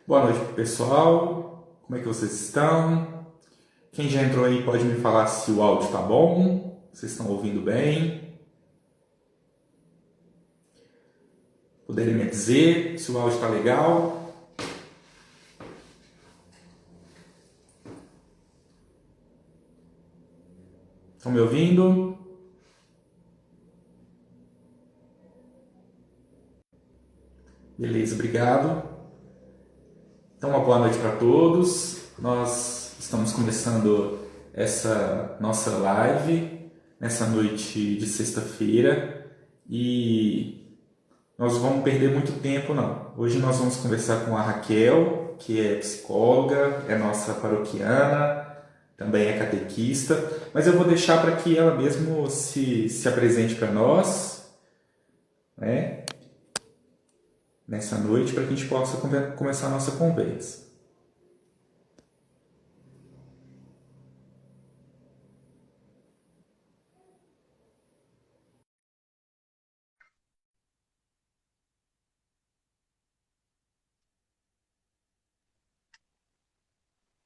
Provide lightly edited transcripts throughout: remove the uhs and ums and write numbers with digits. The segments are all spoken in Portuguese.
Boa noite, pessoal. Como é que vocês estão? Quem já entrou aí pode me falar se o áudio está bom? Vocês estão ouvindo bem? Poderia me dizer se o áudio está legal? Estão me ouvindo? Beleza, obrigado. Então, uma boa noite para todos. Nós estamos começando essa nossa live nessa noite de sexta-feira e nós vamos perder muito tempo, não. Hoje nós vamos conversar com a Raquel, que é psicóloga, é nossa paroquiana, também é catequista, mas eu vou deixar para que ela mesmo se apresente para nós, né, nessa noite, para que a gente possa começar a nossa conversa.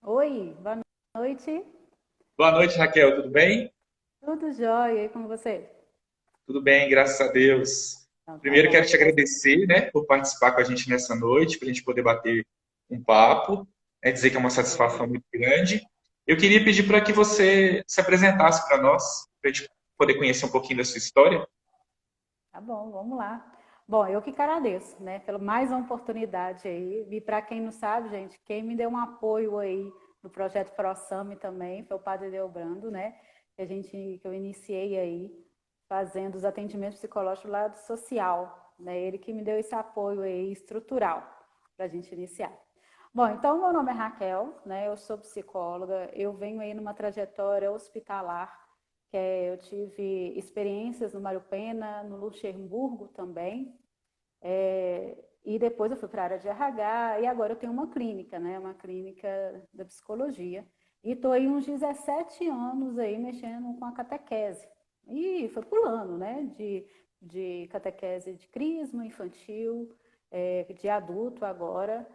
Oi, boa noite. Boa noite, Raquel, tudo bem? Tudo jóia aí com você? Tudo bem, graças a Deus. Então tá Primeiro bom, quero te graças a agradecer, né, por participar com a gente nessa noite, para a gente poder bater um papo, dizer que é uma satisfação Deus. muito grande. Eu queria pedir para que você se apresentasse para nós, para a gente poder conhecer um pouquinho da sua história. Tá bom, vamos lá. Bom, eu que agradeço, né, pela mais uma oportunidade aí. E para quem não sabe, gente, quem me deu um apoio aí no projeto ProSami também foi o Padre Deobrando, né, que eu iniciei aí fazendo os atendimentos psicológicos do lado social, né? Ele que me deu esse apoio aí estrutural para a gente iniciar. Bom, então meu nome é Raquel, né? Eu sou psicóloga, eu venho aí numa trajetória hospitalar, eu tive experiências no Mário Pena, no Luxemburgo também, e depois eu fui para a área de RH, e agora eu tenho uma clínica, né? Uma clínica da psicologia. E estou aí uns 17 anos aí mexendo com a catequese. E foi pulando, né? De catequese de crisma infantil, de adulto agora,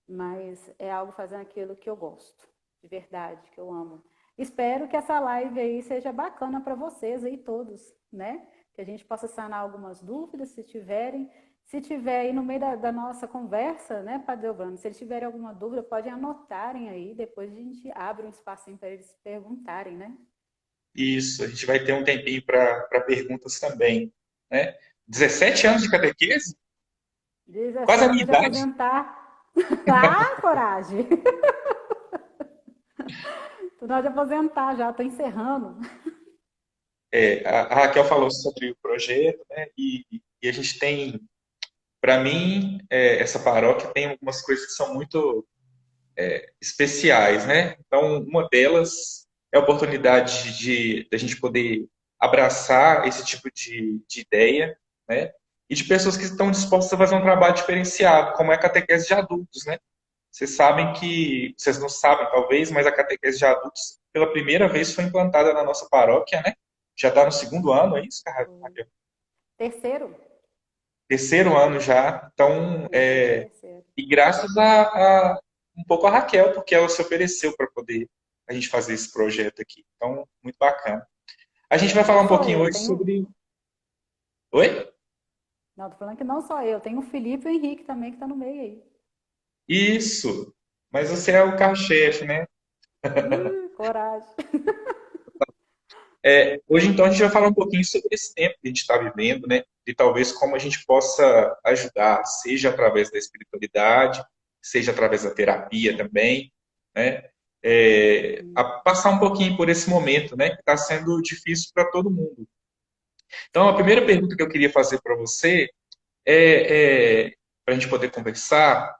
mas é algo fazendo aquilo que eu gosto, de verdade, que eu amo. Espero que essa live aí seja bacana para vocês aí todos, né? Que a gente possa sanar algumas dúvidas, se tiverem. Se tiver aí no meio da nossa conversa, né, Padre Delvano, se eles tiverem alguma dúvida, podem anotarem aí, depois a gente abre um espacinho para eles perguntarem, né? Isso, a gente vai ter um tempinho para perguntas também, né? 17 anos de catequese? Quase a 17 minha anos de idade. aposentar. Ah, coragem! Tô na hora de aposentar já, tô encerrando. A Raquel falou sobre o projeto, né? E a gente tem, para mim, essa paróquia tem algumas coisas que são muito especiais, né? Então, uma delas é a oportunidade de a gente poder abraçar esse tipo de ideia, né? E de pessoas que estão dispostas a fazer um trabalho diferenciado, como é a catequese de adultos, né? Vocês não sabem talvez, mas a catequese de adultos, pela primeira vez, foi implantada na nossa paróquia, né? Já está no segundo ano, é isso, Raquel? Terceiro? Terceiro ano já. Então, Isso, esse é o terceiro. e graças a um pouco a Raquel, porque ela se ofereceu para poder a gente fazer esse projeto aqui. Então, muito bacana. A gente vai falar Não um só pouquinho eu, hoje tenho. sobre. Oi? Não, tô falando que não só eu, tem o Felipe e o Henrique também que tá no meio aí. Isso. Mas você é o carro-chefe, né? Coragem. Hoje, então, a gente vai falar um pouquinho sobre esse tempo que a gente está vivendo, né? E talvez como a gente possa ajudar, seja através da espiritualidade, seja através da terapia também, né? A passar um pouquinho por esse momento, né? Que está sendo difícil para todo mundo. Então, a Sim. primeira pergunta que eu queria fazer para você para a gente poder conversar,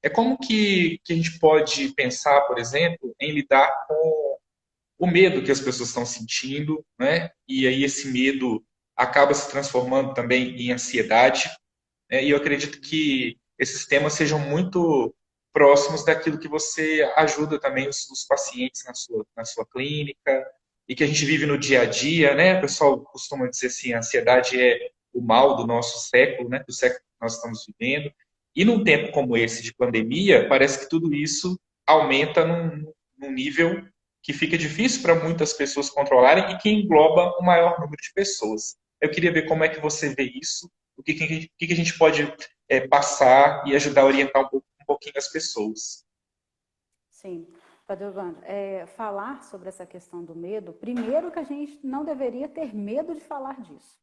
é como que a gente pode pensar, por exemplo, em lidar com o medo que as pessoas estão sentindo, né? E aí esse medo acaba se transformando também em ansiedade, né? E eu acredito que esses temas sejam muito próximos daquilo que você ajuda também os pacientes na sua clínica e que a gente vive no dia a dia, né? O pessoal costuma dizer assim, a ansiedade é o mal do nosso século, né? Do século que nós estamos vivendo. E num tempo como esse de pandemia, parece que tudo isso aumenta num nível que fica difícil para muitas pessoas controlarem e que engloba um maior número de pessoas. Eu queria ver como é que você vê isso, o que a gente pode passar e ajudar a orientar um pouquinho as pessoas. Sim, Padre Evandro, falar sobre essa questão do medo, primeiro que a gente não deveria ter medo de falar disso,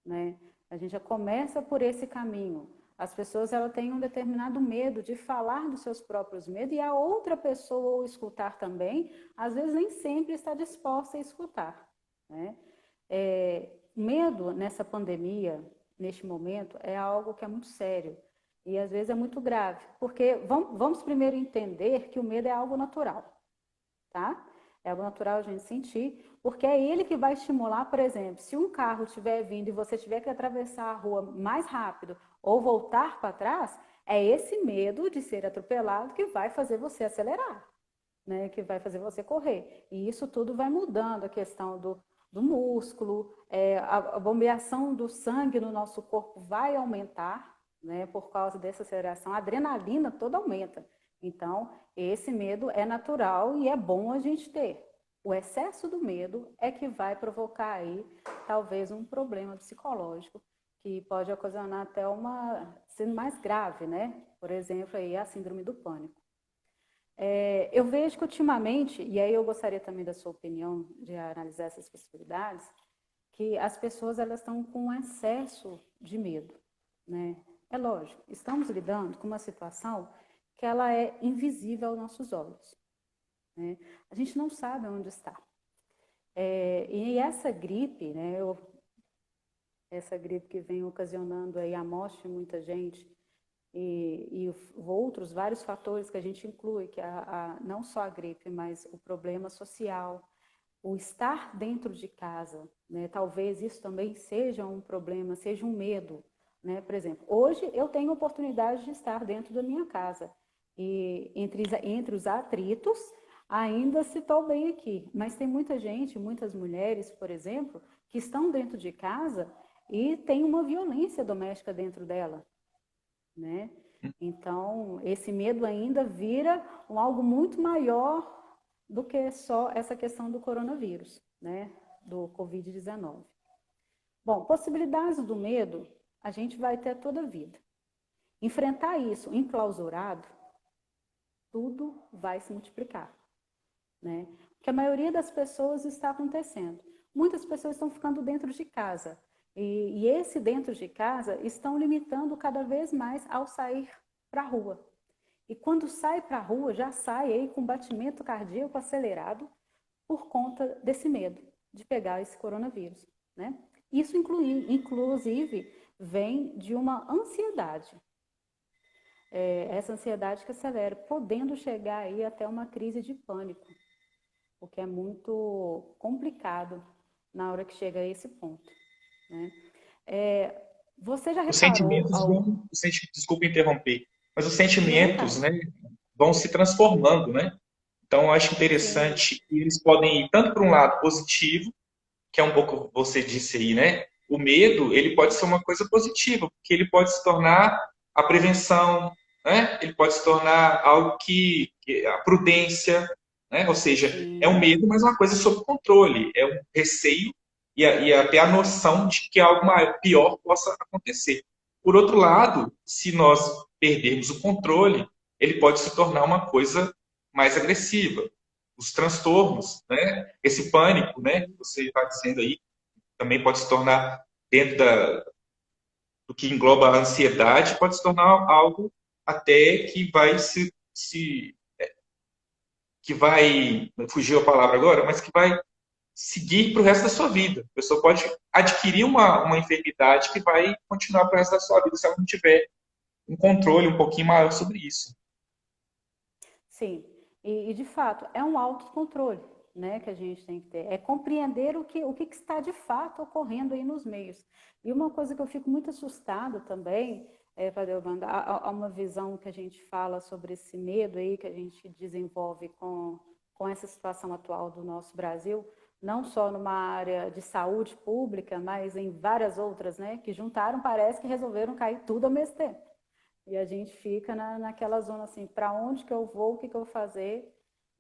né? A gente já começa por esse caminho. As pessoas elas têm um determinado medo de falar dos seus próprios medos e a outra pessoa, ou escutar também, às vezes nem sempre está disposta a escutar, né? Medo nessa pandemia, neste momento, é algo que é muito sério e às vezes é muito grave, porque vamos primeiro entender que o medo é algo natural, tá? É algo natural a gente sentir, porque é ele que vai estimular, por exemplo, se um carro estiver vindo e você tiver que atravessar a rua mais rápido ou voltar para trás, é esse medo de ser atropelado que vai fazer você acelerar, né? Que vai fazer você correr. E isso tudo vai mudando a questão do músculo, a bombeação do sangue no nosso corpo vai aumentar, né? Por causa dessa aceleração, a adrenalina toda aumenta. Então, esse medo é natural e é bom a gente ter. O excesso do medo é que vai provocar aí, talvez, um problema psicológico, que pode ocasionar até sendo mais grave, né? Por exemplo, aí a síndrome do pânico. Eu vejo que ultimamente, e aí eu gostaria também da sua opinião de analisar essas possibilidades, que as pessoas elas estão com um excesso de medo, né? É lógico, estamos lidando com uma situação que ela é invisível aos nossos olhos, né? A gente não sabe onde está. E essa gripe, né? Essa gripe que vem ocasionando aí a morte de muita gente, e outros vários fatores que a gente inclui, que não só a gripe, mas o problema social, o estar dentro de casa, né? Talvez isso também seja um problema, seja um medo, né? Por exemplo, hoje eu tenho a oportunidade de estar dentro da minha casa e entre os atritos ainda se estou bem aqui, mas tem muita gente, muitas mulheres, por exemplo, que estão dentro de casa e tem uma violência doméstica dentro dela, né? Então, esse medo ainda vira algo muito maior do que só essa questão do coronavírus, né? Do Covid-19. Bom, possibilidades do medo a gente vai ter toda a vida. Enfrentar isso enclausurado, tudo vai se multiplicar, né? Porque a maioria das pessoas está acontecendo. Muitas pessoas estão ficando dentro de casa. E esse dentro de casa estão limitando cada vez mais ao sair para a rua. E quando sai para a rua, já sai aí com batimento cardíaco acelerado por conta desse medo de pegar esse coronavírus, né? Isso, inclusive, vem de uma ansiedade. Essa ansiedade que acelera, podendo chegar aí até uma crise de pânico, o que é muito complicado na hora que chega a esse ponto, né? Você já Os reparou sentimentos ao... vão, desculpa interromper, mas os Fique à sentimentos, vontade. né, vão se transformando, né? Então, eu acho Sim, interessante que eles podem ir tanto para um lado positivo, que é um pouco você disse aí, né? O medo, ele pode ser uma coisa positiva, porque ele pode se tornar a prevenção, né? Ele pode se tornar algo que a prudência, né? Ou seja, é um sim, medo, mas é uma coisa sob controle, é um receio e até a noção de que algo pior possa acontecer. Por outro lado, se nós perdermos o controle, ele pode se tornar uma coisa mais agressiva. Os transtornos, né? Esse pânico, né? Que você está dizendo aí, também pode se tornar dentro do que engloba a ansiedade, pode se tornar algo até que vai que vai, fugiu a palavra agora, mas que vai seguir para o resto da sua vida. A pessoa pode adquirir uma enfermidade que vai continuar para o resto da sua vida se ela não tiver um controle um pouquinho maior sobre isso. sim. E de fato, é um autocontrole, né, que a gente tem que ter. É compreender o que está de fato ocorrendo aí nos meios. E uma coisa que eu fico muito assustada também, Padre Evandro, há uma visão que a gente fala sobre esse medo aí que a gente desenvolve com essa situação atual do nosso Brasil, não só numa área de saúde pública, mas em várias outras, né, que juntaram, parece que resolveram cair tudo ao mesmo tempo. E a gente fica naquela zona assim, para onde que eu vou, o que que eu vou fazer?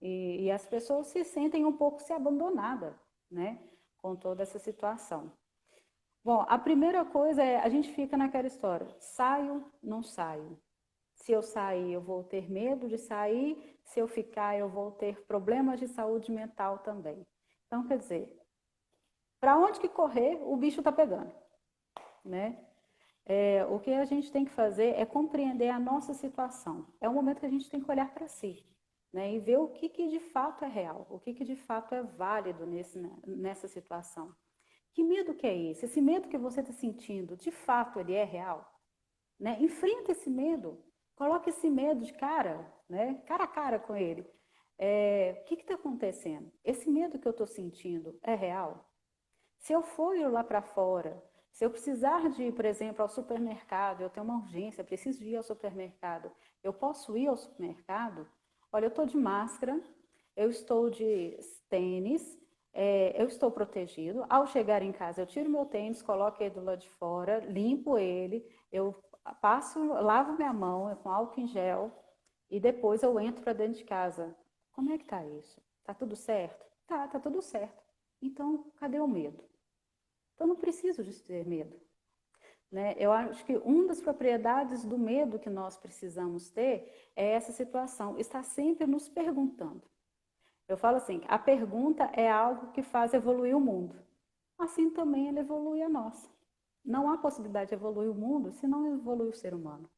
E as pessoas se sentem um pouco se abandonadas, né? Com toda essa situação. Bom, a primeira coisa é, a gente fica naquela história, saio, não saio. Se eu sair, eu vou ter medo de sair. Se eu ficar, eu vou ter problemas de saúde mental também. Então, quer dizer, para onde que correr, o bicho está pegando, né? O que a gente tem que fazer é compreender a nossa situação. É o momento que a gente tem que olhar para si, né? E ver o que, que de fato é real, o que, que de fato é válido nessa situação. Que medo que é esse? Esse medo que você está sentindo, de fato, ele é real? Né? Enfrenta esse medo. Coloque esse medo de cara, né? Cara a cara com ele. O que está acontecendo? Esse medo que eu estou sentindo é real? Se eu for ir lá para fora, se eu precisar de ir, por exemplo, ao supermercado, eu tenho uma urgência, preciso de ir ao supermercado, eu posso ir ao supermercado? Olha, eu estou de máscara, eu estou de tênis, eu estou protegido. Ao chegar em casa, eu tiro meu tênis, coloco ele do lado de fora, limpo ele, eu lavo minha mão com álcool em gel e depois eu entro para dentro de casa. Como é que tá isso? Tá tudo certo? Tá tudo certo. Então, cadê o medo? Então, não preciso de ter medo. Né? Eu acho que uma das propriedades do medo que nós precisamos ter é essa situação, estar sempre nos perguntando. Eu falo assim, a pergunta é algo que faz evoluir o mundo. Assim também ele evolui a nossa. Não há possibilidade de evoluir o mundo se não evolui o ser humano.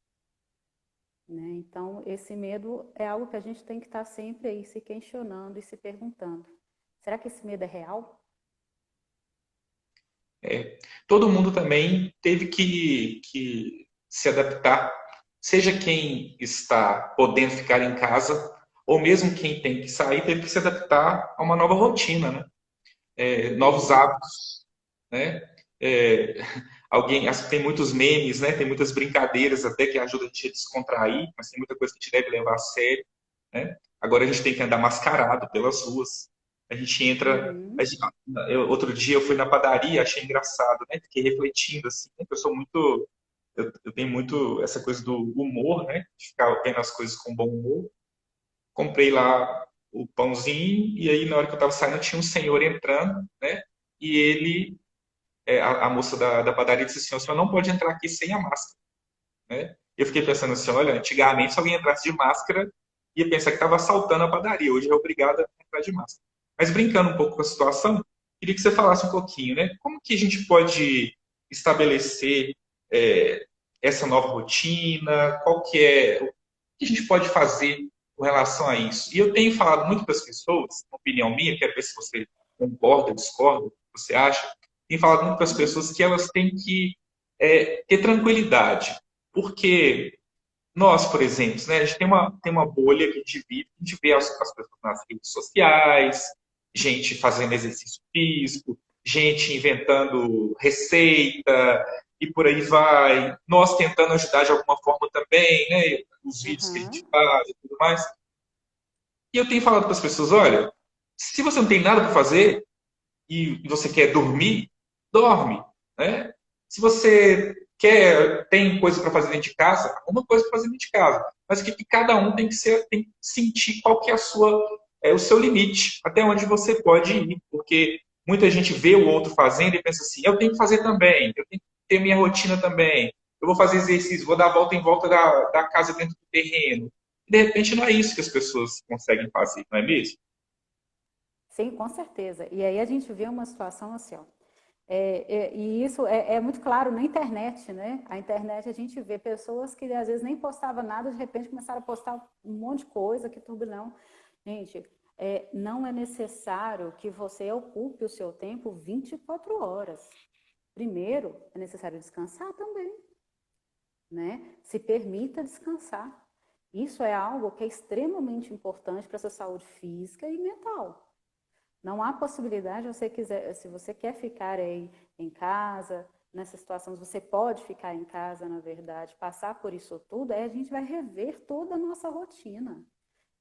Né? Então, esse medo é algo que a gente tem que estar sempre aí se questionando e se perguntando. Será que esse medo é real? Todo mundo também teve que se adaptar, seja quem está podendo ficar em casa, ou mesmo quem tem que sair, teve que se adaptar a uma nova rotina, né? Novos Uhum, hábitos, né? É, tem muitos memes, né? Tem muitas brincadeiras até que ajudam a gente a descontrair, mas tem muita coisa que a gente deve levar a sério, né? Agora a gente tem que andar mascarado pelas ruas. A gente entra. uhum, Outro dia eu fui na padaria, achei engraçado, né? Fiquei refletindo assim, né? Eu tenho muito essa coisa do humor, né? De ficar vendo as coisas com bom humor. Comprei lá o pãozinho e aí na hora que eu estava saindo tinha um senhor entrando, né? E a moça da padaria disse assim: "O senhor não pode entrar aqui sem a máscara", né? E eu fiquei pensando assim: olha, antigamente se alguém entrasse de máscara ia pensar que estava assaltando a padaria. Hoje é obrigado a entrar de máscara. Mas brincando um pouco com a situação, queria que você falasse um pouquinho, né? Como que a gente pode estabelecer é, essa nova rotina? O que a gente pode fazer com relação a isso? E eu tenho falado muito para as pessoas, uma opinião minha, quero ver se você concorda, discorda, o que você acha. Tenho falado muito para as uhum, pessoas que elas têm que ter tranquilidade, porque nós, por exemplo, né, a gente tem uma bolha que a gente vive, a gente vê as pessoas nas redes sociais, gente fazendo exercício físico, gente inventando receita e por aí vai. Nós tentando ajudar de alguma forma também, né, os vídeos que a gente uhum. faz e tudo mais. E eu tenho falado para as pessoas, olha, se você não tem nada para fazer e você quer dormir, dorme, né? Se você tem coisa para fazer dentro de casa, alguma coisa para fazer dentro de casa. Mas que cada um tem que sentir qual que é o seu limite, até onde você pode ir, porque muita gente vê o outro fazendo e pensa assim, eu tenho que fazer também, eu tenho que ter minha rotina também, eu vou fazer exercício, vou dar a volta em volta da casa dentro do terreno. E, de repente não é isso que as pessoas conseguem fazer, não é mesmo? Sim, com certeza. E aí a gente vê uma situação assim, ó. E isso é muito claro na internet, né? A internet a gente vê pessoas que às vezes nem postavam nada, de repente começaram a postar um monte de coisa, que turbilhão. Gente, não é necessário que você ocupe o seu tempo 24 horas. Primeiro, é necessário descansar também, né? Se permita descansar. Isso é algo que é extremamente importante para a sua saúde física e mental. Não há possibilidade, se você quer ficar aí em casa, nessa situação, você pode ficar em casa, na verdade, passar por isso tudo, a gente vai rever toda a nossa rotina.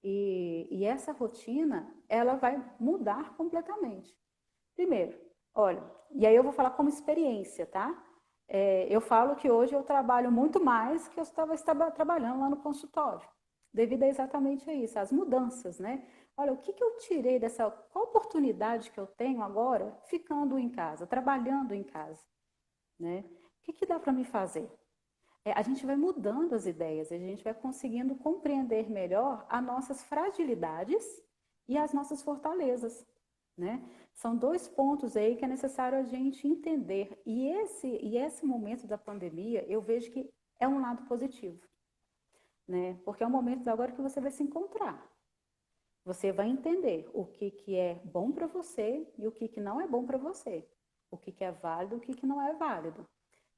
E essa rotina, ela vai mudar completamente. Primeiro, olha, e aí eu vou falar como experiência, tá? Eu falo que hoje eu trabalho muito mais que eu estava trabalhando lá no consultório, devido a exatamente a isso, as mudanças, né? Olha, o que eu tirei dessa, qual oportunidade que eu tenho agora ficando em casa, trabalhando em casa, né? O que dá para me fazer? A gente vai mudando as ideias, a gente vai conseguindo compreender melhor as nossas fragilidades e as nossas fortalezas, né? São dois pontos aí que é necessário a gente entender. E esse momento da pandemia, eu vejo que é um lado positivo, né? Porque é um momento agora que você vai se encontrar. Você vai entender o que é bom para você e o que não é bom para você. O que é válido e o que não é válido.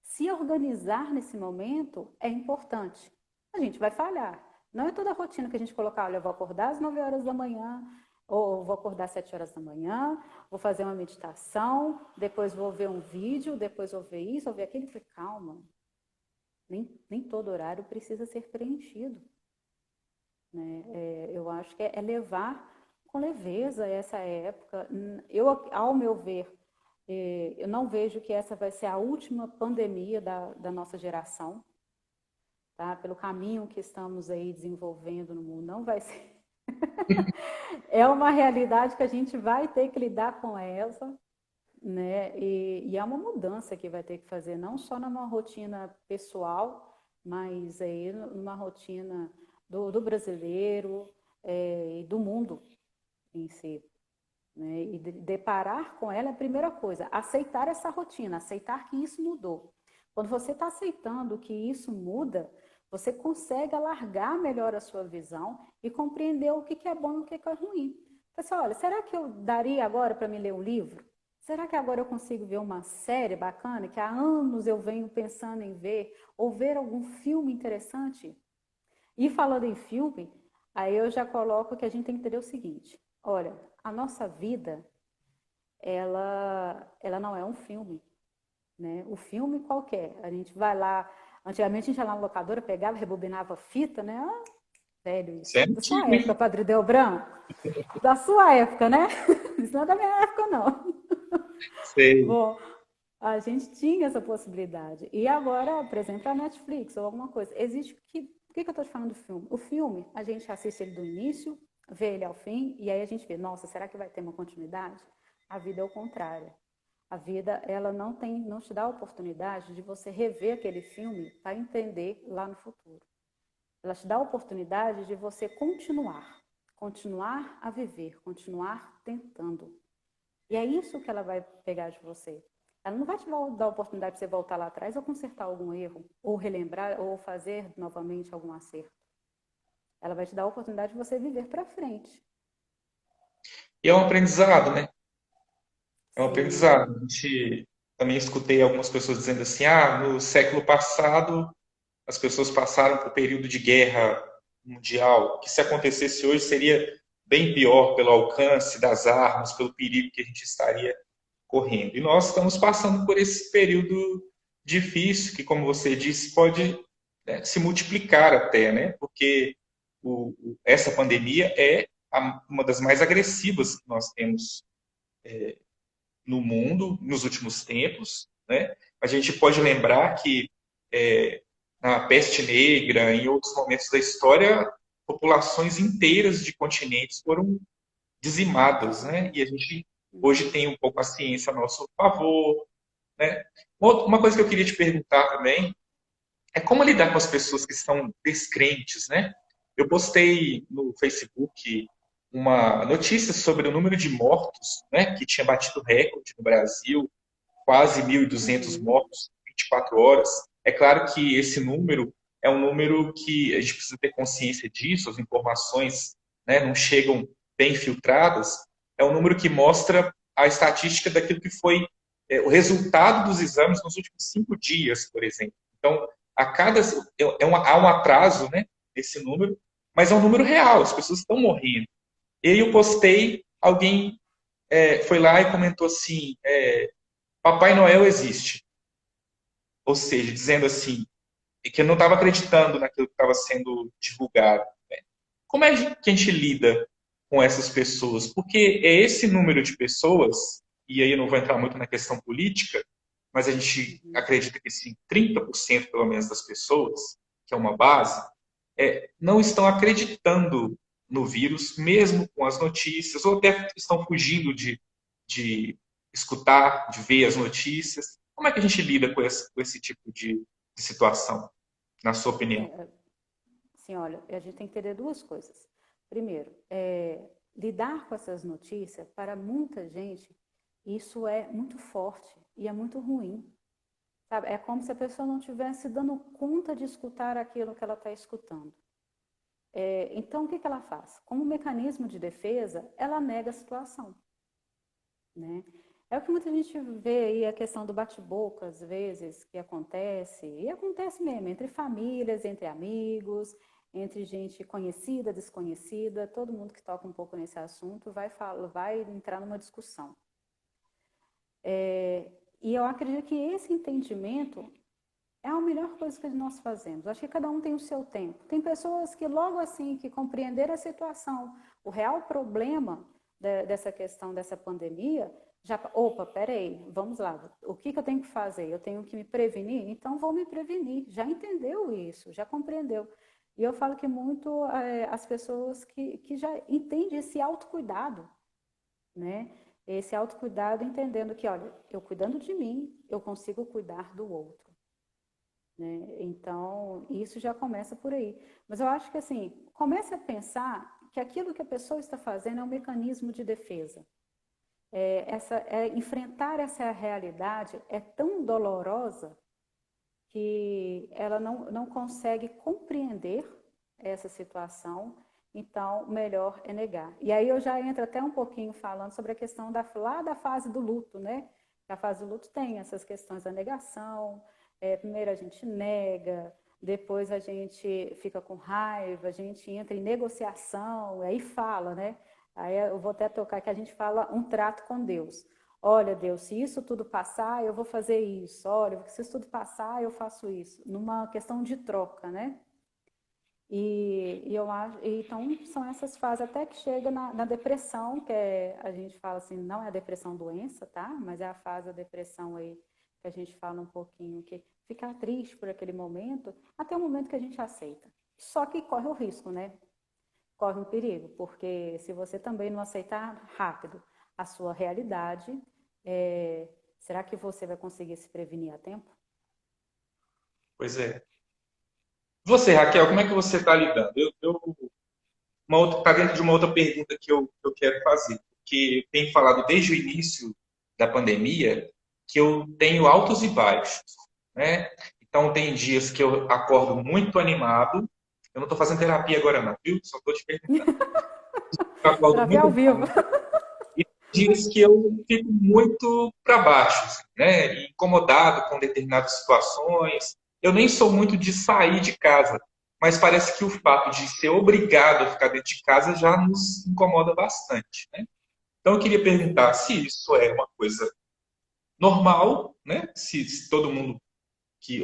Se organizar nesse momento é importante. A gente vai falhar. Não é toda a rotina que a gente colocar, olha, eu vou acordar às 9 horas da manhã, ou vou acordar às 7 horas da manhã, vou fazer uma meditação, depois vou ver um vídeo, depois vou ver isso, vou ver aquilo. Falei, calma, nem todo horário precisa ser preenchido. Né? Eu acho que é levar com leveza essa época. Ao meu ver, eu não vejo que essa vai ser a última pandemia da nossa geração, tá? Pelo caminho que estamos aí desenvolvendo no mundo, não vai ser. É uma realidade que a gente vai ter que lidar com essa, né? E é uma mudança que vai ter que fazer, não só numa rotina pessoal, mas aí numa rotina do brasileiro e do mundo em si. Né? E deparar com ela é a primeira coisa, aceitar essa rotina, aceitar que isso mudou. Quando você está aceitando que isso muda, você consegue alargar melhor a sua visão e compreender o que é bom e o que é ruim. Pessoal, olha, será que eu daria agora para me ler um livro? Será que agora eu consigo ver uma série bacana que há anos eu venho pensando em ver, ou ver algum filme interessante? E falando em filme, aí eu já coloco que a gente tem que entender o seguinte: olha, a nossa vida, ela não é um filme, né? O filme qualquer. A gente vai lá, antigamente a gente ia lá na locadora, pegava, rebobinava a fita, né? Ah, velho isso. Isso é Da sua antigo, época, hein? Padre Delbran? Da sua época, né? Isso não é da minha época, não. Sei. Bom, a gente tinha essa possibilidade. E agora, por exemplo, a Netflix ou alguma coisa. Existe que. Por que eu estou te falando do filme? O filme, a gente assiste ele do início, vê ele ao fim, e aí a gente vê, nossa, será que vai ter uma continuidade? A vida é o contrário. A vida, ela não te dá a oportunidade de você rever aquele filme para entender lá no futuro. Ela te dá a oportunidade de você continuar a viver, continuar tentando. E é isso que ela vai pegar de você. Ela não vai te dar a oportunidade de você voltar lá atrás ou consertar algum erro, ou relembrar, ou fazer novamente algum acerto. Ela vai te dar a oportunidade de você viver para frente. E é um aprendizado, né? É um Sim. aprendizado. A gente também escutei algumas pessoas dizendo assim: ah, no século passado as pessoas passaram por um período de guerra mundial, que se acontecesse hoje seria bem pior pelo alcance das armas, pelo perigo que a gente estaria correndo. E nós estamos passando por esse período difícil, que, como você disse, pode, né, se multiplicar até, né? Porque essa pandemia é uma das mais agressivas que nós temos no mundo nos últimos tempos, né? A gente pode lembrar que na peste negra, em outros momentos da história, populações inteiras de continentes foram dizimadas, né? E a gente hoje tem um pouco a ciência a nosso favor, né? Uma coisa que eu queria te perguntar também é como lidar com as pessoas que estão descrentes, né? Eu postei no Facebook uma notícia sobre o número de mortos, né, que tinha batido recorde no Brasil, quase 1.200 Uhum. mortos em 24 horas. É claro que esse número é um número que a gente precisa ter consciência disso, as informações, né, não chegam bem filtradas. É um número que mostra a estatística daquilo que foi o resultado dos exames nos últimos 5 dias, por exemplo. Então, há um atraso, né, nesse número, mas é um número real, as pessoas estão morrendo. E aí eu postei, alguém foi lá e comentou assim: Papai Noel existe. Ou seja, dizendo assim, que eu não estava acreditando naquilo que estava sendo divulgado. Né? Como é que a gente lida com essas pessoas? Porque é esse número de pessoas, e aí eu não vou entrar muito na questão política, mas a gente acredita que sim, 30% pelo menos das pessoas, que é uma base, não estão acreditando no vírus, mesmo com as notícias, ou até estão fugindo de escutar, de ver as notícias. Como é que a gente lida com esse tipo de situação, na sua opinião? Sim, olha, a gente tem que entender duas coisas. Primeiro, lidar com essas notícias, para muita gente, isso é muito forte e é muito ruim. Sabe? É como se a pessoa não estivesse dando conta de escutar aquilo que ela está escutando. Então, o que ela faz? Como mecanismo de defesa, ela nega a situação. Né? É o que muita gente vê aí, a questão do bate-boca, às vezes, que acontece, e acontece mesmo, entre famílias, entre amigos, entre gente conhecida, desconhecida, todo mundo que toca um pouco nesse assunto vai entrar numa discussão. E eu acredito que esse entendimento é a melhor coisa que nós fazemos. Acho que cada um tem o seu tempo. Tem pessoas que logo assim que compreenderam a situação, o real problema dessa questão dessa pandemia, opa, peraí, vamos lá, o que eu tenho que fazer? Eu tenho que me prevenir? Então vou me prevenir. Já entendeu isso, já compreendeu. E eu falo que muito as pessoas que já entendem esse autocuidado, né? Esse autocuidado entendendo que, olha, eu cuidando de mim, eu consigo cuidar do outro. Né? Então, isso já começa por aí. Mas eu acho que, assim, comece a pensar que aquilo que a pessoa está fazendo é um mecanismo de defesa. Enfrentar essa realidade é tão dolorosa que ela não consegue compreender essa situação, então melhor é negar. E aí eu já entro até um pouquinho falando sobre a questão lá da fase do luto, né? A fase do luto tem essas questões da negação, primeiro a gente nega, depois a gente fica com raiva, a gente entra em negociação, aí fala, né? Aí eu vou até tocar que a gente fala um trato com Deus. Olha, Deus, se isso tudo passar, eu vou fazer isso. Olha, se isso tudo passar, eu faço isso. Numa questão de troca, né? E eu acho, então são essas fases até que chega na depressão, que a gente fala assim, não é a depressão doença, tá? Mas é a fase da depressão aí que a gente fala um pouquinho, que ficar triste por aquele momento, até o momento que a gente aceita. Só que corre o risco, né? Corre um perigo, porque se você também não aceitar rápido a sua realidade, será que você vai conseguir se prevenir a tempo? Pois é. Você, Raquel, como é que você está lidando? Está dentro de uma outra pergunta que eu quero fazer, porque eu tenho falado desde o início da pandemia que eu tenho altos e baixos, né? Então, tem dias que eu acordo muito animado. Eu não estou fazendo terapia agora, não, viu? Só estou te perguntando. Eu acordo Terapia muito ao vivo. animado. E tem dias que eu fico muito para baixo, assim, né? Incomodado com determinadas situações. Eu nem sou muito de sair de casa, mas parece que o fato de ser obrigado a ficar dentro de casa já nos incomoda bastante, né? Então, eu queria perguntar se isso é uma coisa normal, né? Se todo mundo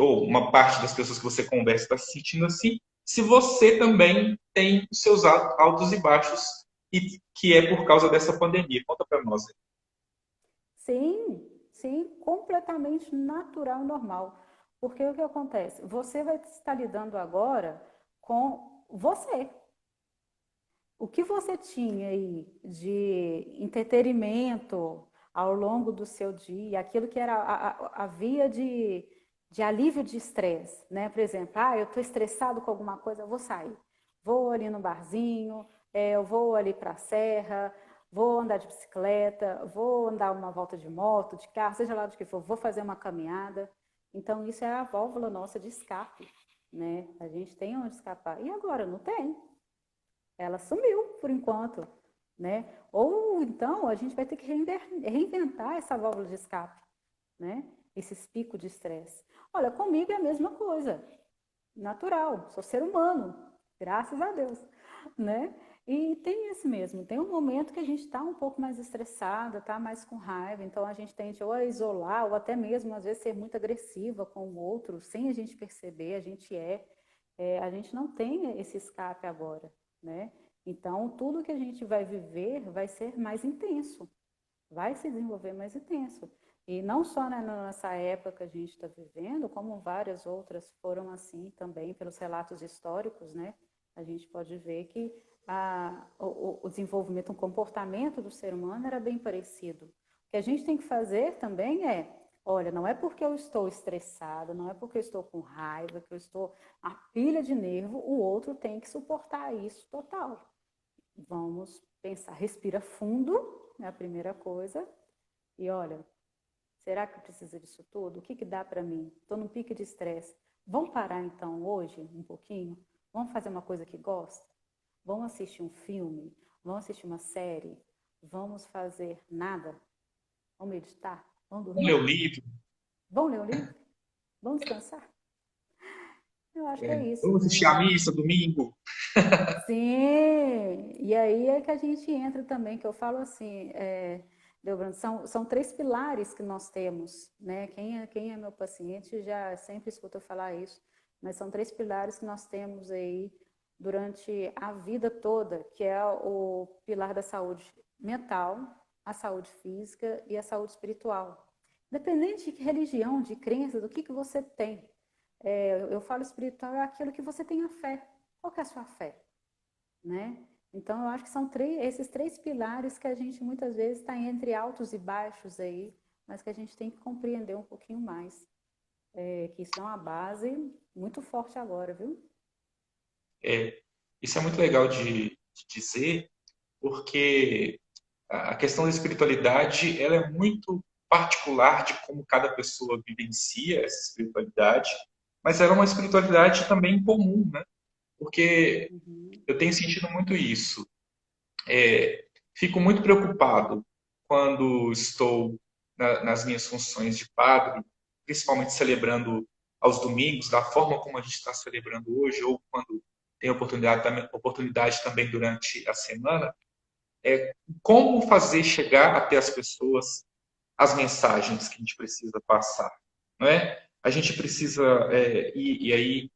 ou uma parte das pessoas que você conversa está se sentindo assim, se você também tem os seus altos e baixos e que é por causa dessa pandemia. Conta para nós. Sim, sim, completamente natural e normal. Porque o que acontece? Você vai estar lidando agora com você. O que você tinha aí de entretenimento ao longo do seu dia, aquilo que era a via de alívio de estresse, né? Por exemplo, eu estou estressado com alguma coisa, eu vou sair. Vou ali no barzinho, eu vou ali para a serra, vou andar de bicicleta, vou andar uma volta de moto, de carro, seja lá do que for, vou fazer uma caminhada. Então, isso é a válvula nossa de escape, né? A gente tem onde escapar. E agora não tem. Ela sumiu por enquanto, né? Ou então a gente vai ter que reinventar essa válvula de escape, né? Esses picos de estresse. Olha, comigo é a mesma coisa, natural, sou ser humano, graças a Deus, né? E tem esse mesmo, tem um momento que a gente está um pouco mais estressada, está mais com raiva, então a gente tende ou a isolar, ou até mesmo às vezes ser muito agressiva com o outro, sem a gente perceber, a gente não tem esse escape agora, né? Então, tudo que a gente vai viver vai ser mais intenso, vai se desenvolver mais intenso. E não só, né, nessa época que a gente está vivendo, como várias outras foram assim também, pelos relatos históricos, né? A gente pode ver que o desenvolvimento, o comportamento do ser humano era bem parecido. O que a gente tem que fazer também é, olha, não é porque eu estou estressada, não é porque eu estou com raiva, que eu estou a pilha de nervo, o outro tem que suportar isso total. Vamos pensar, respira fundo, é a primeira coisa, e olha, será que precisa disso tudo? O que dá para mim? Estou num pique de estresse. Vamos parar então hoje um pouquinho? Vamos fazer uma coisa que gosta? Vamos assistir um filme? Vamos assistir uma série? Vamos fazer nada? Vamos meditar? Vamos Vamos ler dormir? o livro, Vamos ler o livro? Vamos descansar? Eu acho que é isso, vamos né? assistir a missa domingo. Sim, e aí é que a gente entra também, que eu falo assim, Delbrando, são três pilares que nós temos, né? Quem é meu paciente já sempre escuta eu falar isso, mas são três pilares que nós temos aí durante a vida toda, que é o pilar da saúde mental, a saúde física e a saúde espiritual. Independente de religião, de crença, do que você tem. Eu falo espiritual é aquilo que você tem a fé. Qual que é a sua fé? Né? Então, eu acho que são esses três pilares que a gente muitas vezes está entre altos e baixos aí, mas que a gente tem que compreender um pouquinho mais. Que isso é uma base muito forte agora, viu? É, isso é muito legal de dizer, porque a questão da espiritualidade ela é muito particular de como cada pessoa vivencia essa espiritualidade, mas ela é uma espiritualidade também comum, né? Porque Uhum, eu tenho sentido muito isso. Fico muito preocupado quando estou nas minhas funções de padre, principalmente celebrando aos domingos, da forma como a gente está celebrando hoje, ou quando tem oportunidade também durante a semana, como fazer chegar até as pessoas as mensagens que a gente precisa passar, não é? A gente precisa, e aí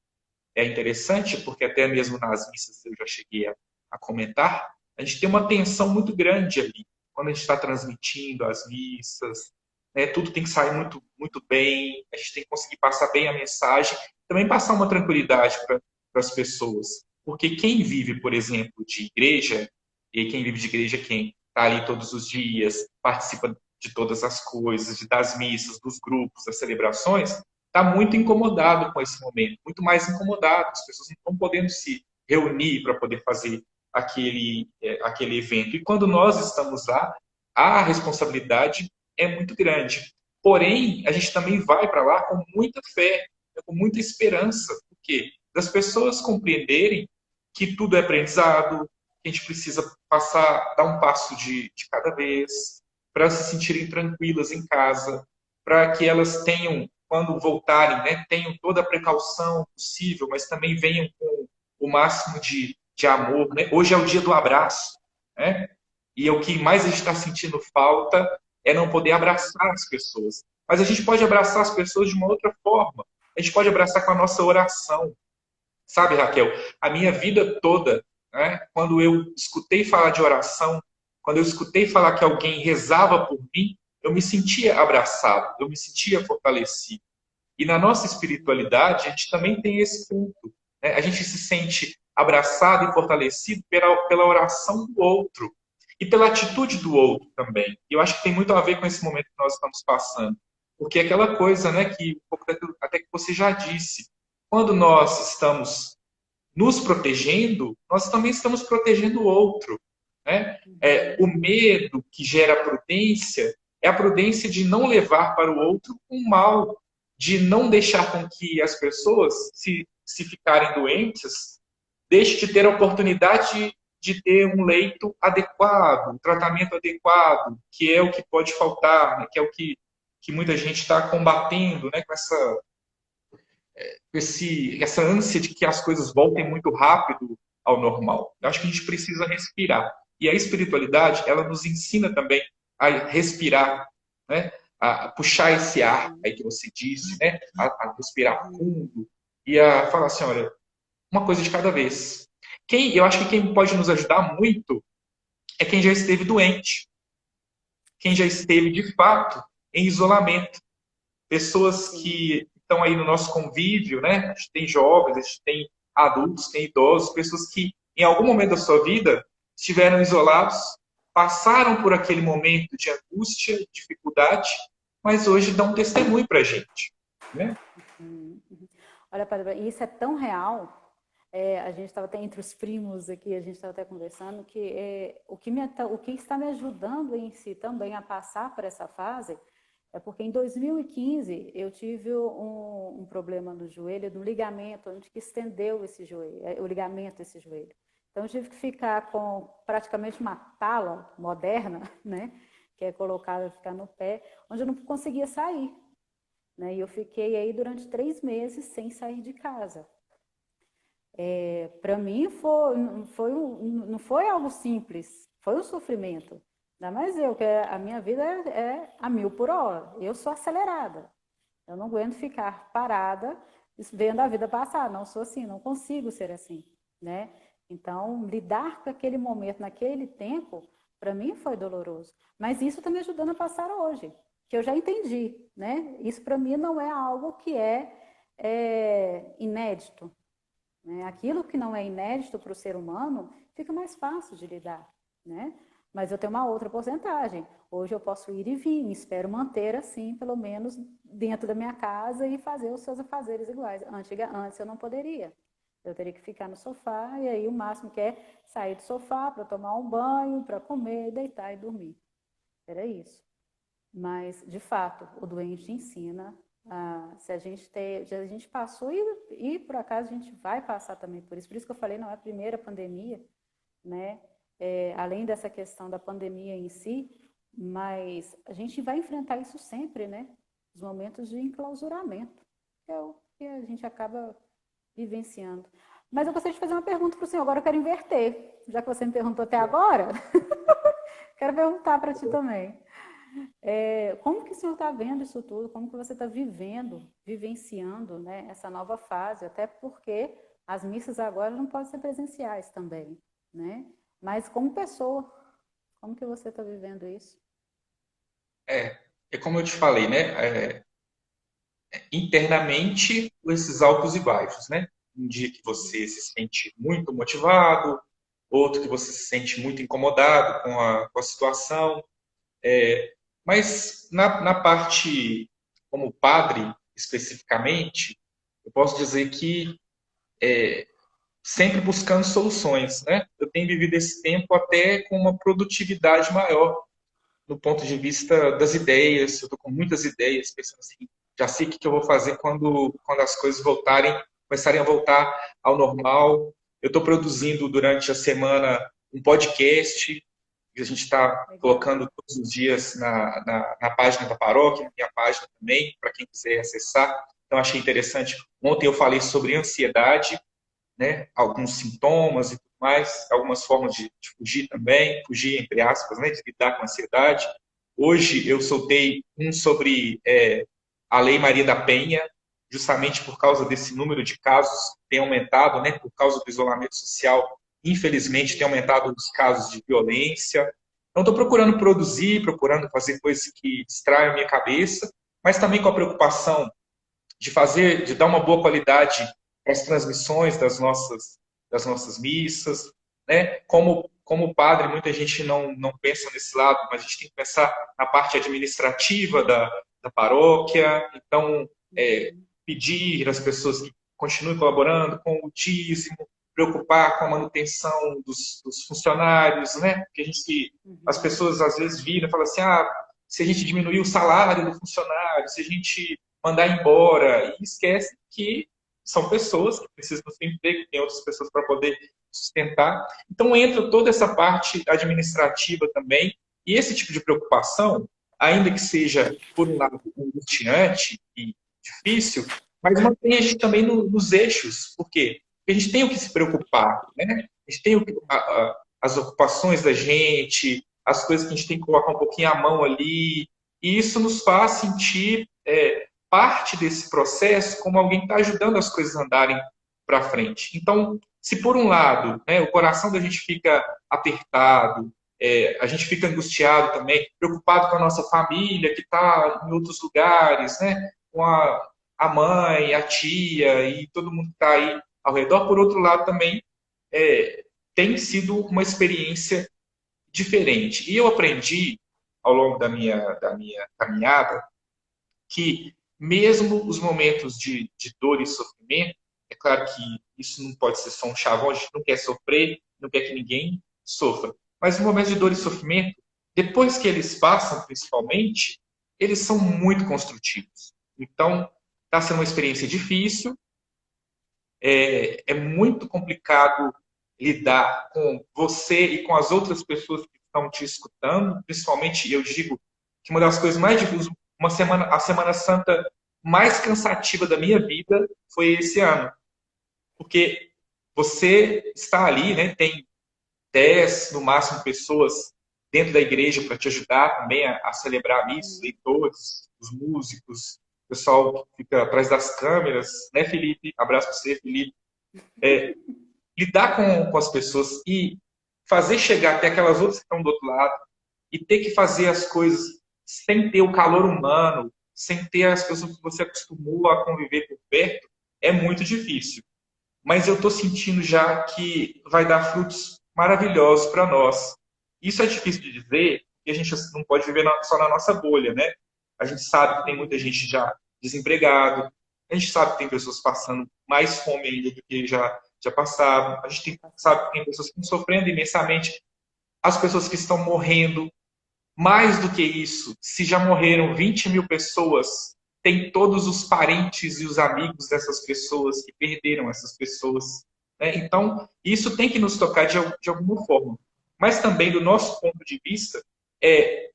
é interessante, porque até mesmo nas missas eu já cheguei a comentar, a gente tem uma tensão muito grande ali, quando a gente está transmitindo as missas, né, tudo tem que sair muito, muito bem, a gente tem que conseguir passar bem a mensagem, também passar uma tranquilidade para as pessoas. Porque quem vive, por exemplo, de igreja, e quem vive de igreja é quem está ali todos os dias, participa de todas as coisas, das missas, dos grupos, das celebrações, está muito incomodado com esse momento, muito mais incomodado. As pessoas não estão podendo se reunir para poder fazer aquele evento. E quando nós estamos lá, a responsabilidade é muito grande. Porém, a gente também vai para lá com muita fé, com muita esperança. Por quê? Das pessoas compreenderem que tudo é aprendizado, que a gente precisa passar, dar um passo de cada vez, para se sentirem tranquilas em casa, para que elas tenham, quando voltarem, né, tenham toda a precaução possível, mas também venham com o máximo de amor. Né? Hoje é o dia do abraço, né? E o que mais a gente está sentindo falta é não poder abraçar as pessoas. Mas a gente pode abraçar as pessoas de uma outra forma. A gente pode abraçar com a nossa oração. Sabe, Raquel, a minha vida toda, né, quando eu escutei falar de oração, quando eu escutei falar que alguém rezava por mim, eu me sentia abraçado, eu me sentia fortalecido. E na nossa espiritualidade, a gente também tem esse ponto. Né? A gente se sente abraçado e fortalecido pela oração do outro e pela atitude do outro também. E eu acho que tem muito a ver com esse momento que nós estamos passando. Porque é aquela coisa, né, que um pouco até que você já disse, quando nós estamos nos protegendo, nós também estamos protegendo o outro. Né? O uhum, medo que gera a prudência é a prudência de não levar para o outro um mal, de não deixar com que as pessoas, se ficarem doentes, deixem de ter a oportunidade de ter um leito adequado, um tratamento adequado, que é o que pode faltar, né? Que é o que muita gente está combatendo, né? Com essa ânsia de que as coisas voltem muito rápido ao normal. Eu acho que a gente precisa respirar. E a espiritualidade, ela nos ensina também a respirar, né? A puxar esse ar uhum, aí que você disse, né? A respirar uhum. fundo e a falar assim, olha, uma coisa de cada vez. Eu acho que quem pode nos ajudar muito é quem já esteve doente, quem já Sim. esteve de fato em isolamento. Pessoas que estão aí no nosso convívio, né? A gente tem jovens, a gente tem adultos, tem idosos, pessoas que em algum momento da sua vida estiveram isolados, passaram por aquele momento de angústia, dificuldade, mas hoje dão um testemunho para a gente, né? Olha, Padre, isso é tão real. A gente estava até entre os primos aqui, a gente estava até conversando, que o que está me ajudando em si também a passar por essa fase é porque em 2015 eu tive um problema no joelho, no ligamento, onde que estendeu esse joelho, o ligamento desse joelho. Então eu tive que ficar com praticamente uma tala moderna, né, que é colocada, ficar no pé, onde eu não conseguia sair, né, e eu fiquei aí durante 3 meses sem sair de casa. Para mim não foi algo simples, foi um sofrimento. Ainda mais eu, que a minha vida é a 1000 por hora. Eu sou acelerada. Eu não aguento ficar parada vendo a vida passar. Não sou assim, não consigo ser assim, né? Então, lidar com aquele momento, naquele tempo, para mim foi doloroso. Mas isso está me ajudando a passar hoje, que eu já entendi, né? Isso para mim não é algo que é inédito, né? Aquilo que não é inédito para o ser humano fica mais fácil de lidar, né? Mas eu tenho uma outra porcentagem. Hoje eu posso ir e vir, espero manter assim, pelo menos dentro da minha casa e fazer os seus afazeres iguais. Antes eu não poderia. Eu teria que ficar no sofá e aí o máximo que é sair do sofá para tomar um banho, para comer, deitar e dormir. Era isso. Mas, de fato, o doente ensina. Se a gente passou e por acaso a gente vai passar também por isso. Por isso que eu falei, não é a primeira pandemia, né? Além dessa questão da pandemia em si, mas a gente vai enfrentar isso sempre, né? Os momentos de enclausuramento, que é o que a gente acaba vivenciando. Mas eu gostaria de fazer uma pergunta para o senhor, agora eu quero inverter. Já que você me perguntou até agora, quero perguntar para ti também. Como que o senhor está vendo isso tudo? Como que você está vivenciando, né, essa nova fase? Até porque as missas agora não podem ser presenciais também, né? Mas como pessoa, como que você está vivendo isso? É como eu te falei, né? Internamente, esses altos e baixos, né? Um dia que você se sente muito motivado, outro que você se sente muito incomodado com a situação. Mas na parte como padre, especificamente, eu posso dizer que sempre buscando soluções, né? Eu tenho vivido esse tempo até com uma produtividade maior, no ponto de vista das ideias. Eu estou com muitas ideias, pensando assim, já sei o que eu vou fazer quando as coisas começarem a voltar ao normal. Eu estou produzindo durante a semana um podcast, que a gente está colocando todos os dias na página da paróquia, na minha página também, para quem quiser acessar. Então, achei interessante. Ontem eu falei sobre ansiedade, né? Alguns sintomas e tudo mais, algumas formas de fugir também, fugir entre aspas, né? De lidar com a ansiedade. Hoje eu soltei um sobre a Lei Maria da Penha, justamente por causa desse número de casos que tem aumentado, né? Por causa do isolamento social, infelizmente tem aumentado os casos de violência. Então estou procurando produzir, procurando fazer coisas que distraiam a minha cabeça, mas também com a preocupação de dar uma boa qualidade para as transmissões das nossas missas, né? Como padre, muita gente não pensa nesse lado, mas a gente tem que pensar na parte administrativa da paróquia. Então, pedir às pessoas que continuem colaborando com o dízimo, preocupar com a manutenção dos funcionários, né? Porque as pessoas às vezes viram e falam assim, se a gente diminuir o salário do funcionário, se a gente mandar embora, e esquece que são pessoas que precisam do seu emprego, tem outras pessoas para poder sustentar. Então entra toda essa parte administrativa também, e esse tipo de preocupação, ainda que seja, por um lado, angustiante e difícil, mas mantém a gente também nos eixos. Por quê? Porque a gente tem o que se preocupar, né? A gente tem as ocupações da gente, as coisas que a gente tem que colocar um pouquinho a mão ali, e isso nos faz sentir parte desse processo como alguém que está ajudando as coisas a andarem para frente. Então, se por um lado, né, o coração da gente fica apertado, A gente fica angustiado também, preocupado com a nossa família que está em outros lugares, né? Com a mãe, a tia e todo mundo que está aí ao redor. Por outro lado, também tem sido uma experiência diferente. E eu aprendi ao longo da minha caminhada que mesmo os momentos de dor e sofrimento, é claro que isso não pode ser só um chavão, a gente não quer sofrer, não quer que ninguém sofra, mas os momentos de dor e sofrimento, depois que eles passam, principalmente, eles são muito construtivos. Então, está sendo uma experiência difícil, é muito complicado lidar com você e com as outras pessoas que estão te escutando, principalmente eu digo que uma das coisas mais difíceis, a Semana Santa mais cansativa da minha vida foi esse ano, porque você está ali, né, tem 10 no máximo pessoas dentro da igreja para te ajudar também a celebrar a missa, leitores, os músicos, o pessoal que fica atrás das câmeras, né, Felipe? Abraço para você, Felipe. Lidar com as pessoas e fazer chegar até aquelas outras que estão do outro lado e ter que fazer as coisas sem ter o calor humano, sem ter as pessoas que você acostumou a conviver por perto, é muito difícil. Mas eu estou sentindo já que vai dar frutos maravilhosos para nós. Isso é difícil de dizer, porque a gente não pode viver só na nossa bolha, né? A gente sabe que tem muita gente já desempregado, a gente sabe que tem pessoas passando mais fome ainda do que já passavam, a gente sabe que tem pessoas que estão sofrendo imensamente, as pessoas que estão morrendo. Mais do que isso, se já morreram 20 mil pessoas, tem todos os parentes e os amigos dessas pessoas que perderam essas pessoas. Né? Então, isso tem que nos tocar de alguma forma. Mas também, do nosso ponto de vista, é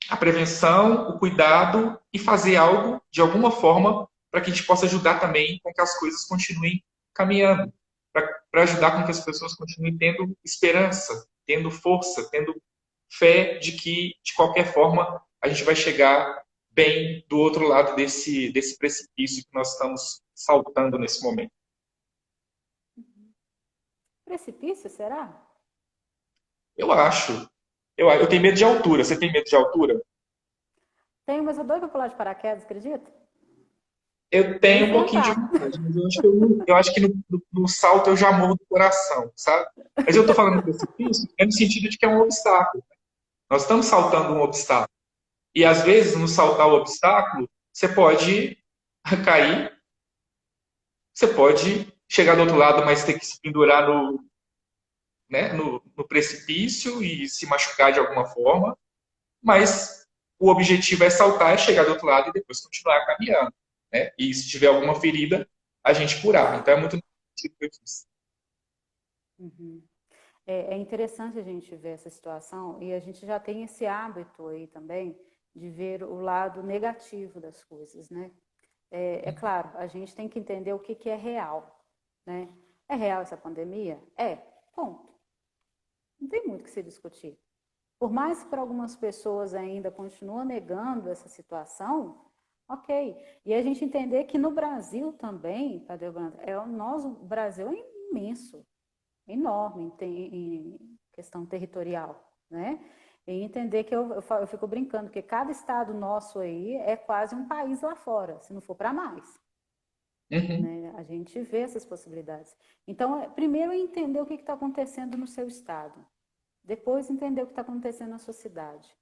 a prevenção, o cuidado e fazer algo, de alguma forma, para que a gente possa ajudar também com que as coisas continuem caminhando. Para ajudar com que as pessoas continuem tendo esperança, tendo força, tendo fé de que, de qualquer forma, a gente vai chegar bem do outro lado desse precipício que nós estamos saltando nesse momento. Precipício, será? Eu acho. Eu tenho medo de altura. Você tem medo de altura? Tenho, mas eu doido pra pular de paraquedas, acredita? Eu Vou tenho um pouquinho de enfrentar. vontade, mas eu acho que no salto eu já morro do coração, sabe? Mas eu estou falando precipício no sentido de que é um obstáculo. Nós estamos saltando um obstáculo. E às vezes, no saltar o obstáculo, você pode cair, você pode chegar do outro lado, mas ter que se pendurar né, no precipício e se machucar de alguma forma. Mas o objetivo é saltar, é chegar do outro lado e depois continuar caminhando. Né? E se tiver alguma ferida, a gente curar. Então é muito sentido que eu fiz. Uhum. É interessante a gente ver essa situação e a gente já tem esse hábito aí também de ver o lado negativo das coisas, né? É claro, a gente tem que entender o que é real, né? É real essa pandemia? É, ponto. Não tem muito o que se discutir. Por mais que para algumas pessoas ainda continuam negando essa situação, ok. E a gente entender que no Brasil também, Tadeu Brando, o Brasil é imenso, enorme em questão territorial, né? E entender que eu fico brincando que cada estado nosso aí é quase um país lá fora, se não for para mais. Uhum. Né? A gente vê essas possibilidades. Então, primeiro é entender o que está acontecendo no seu estado. Depois entender o que está acontecendo na sua cidade.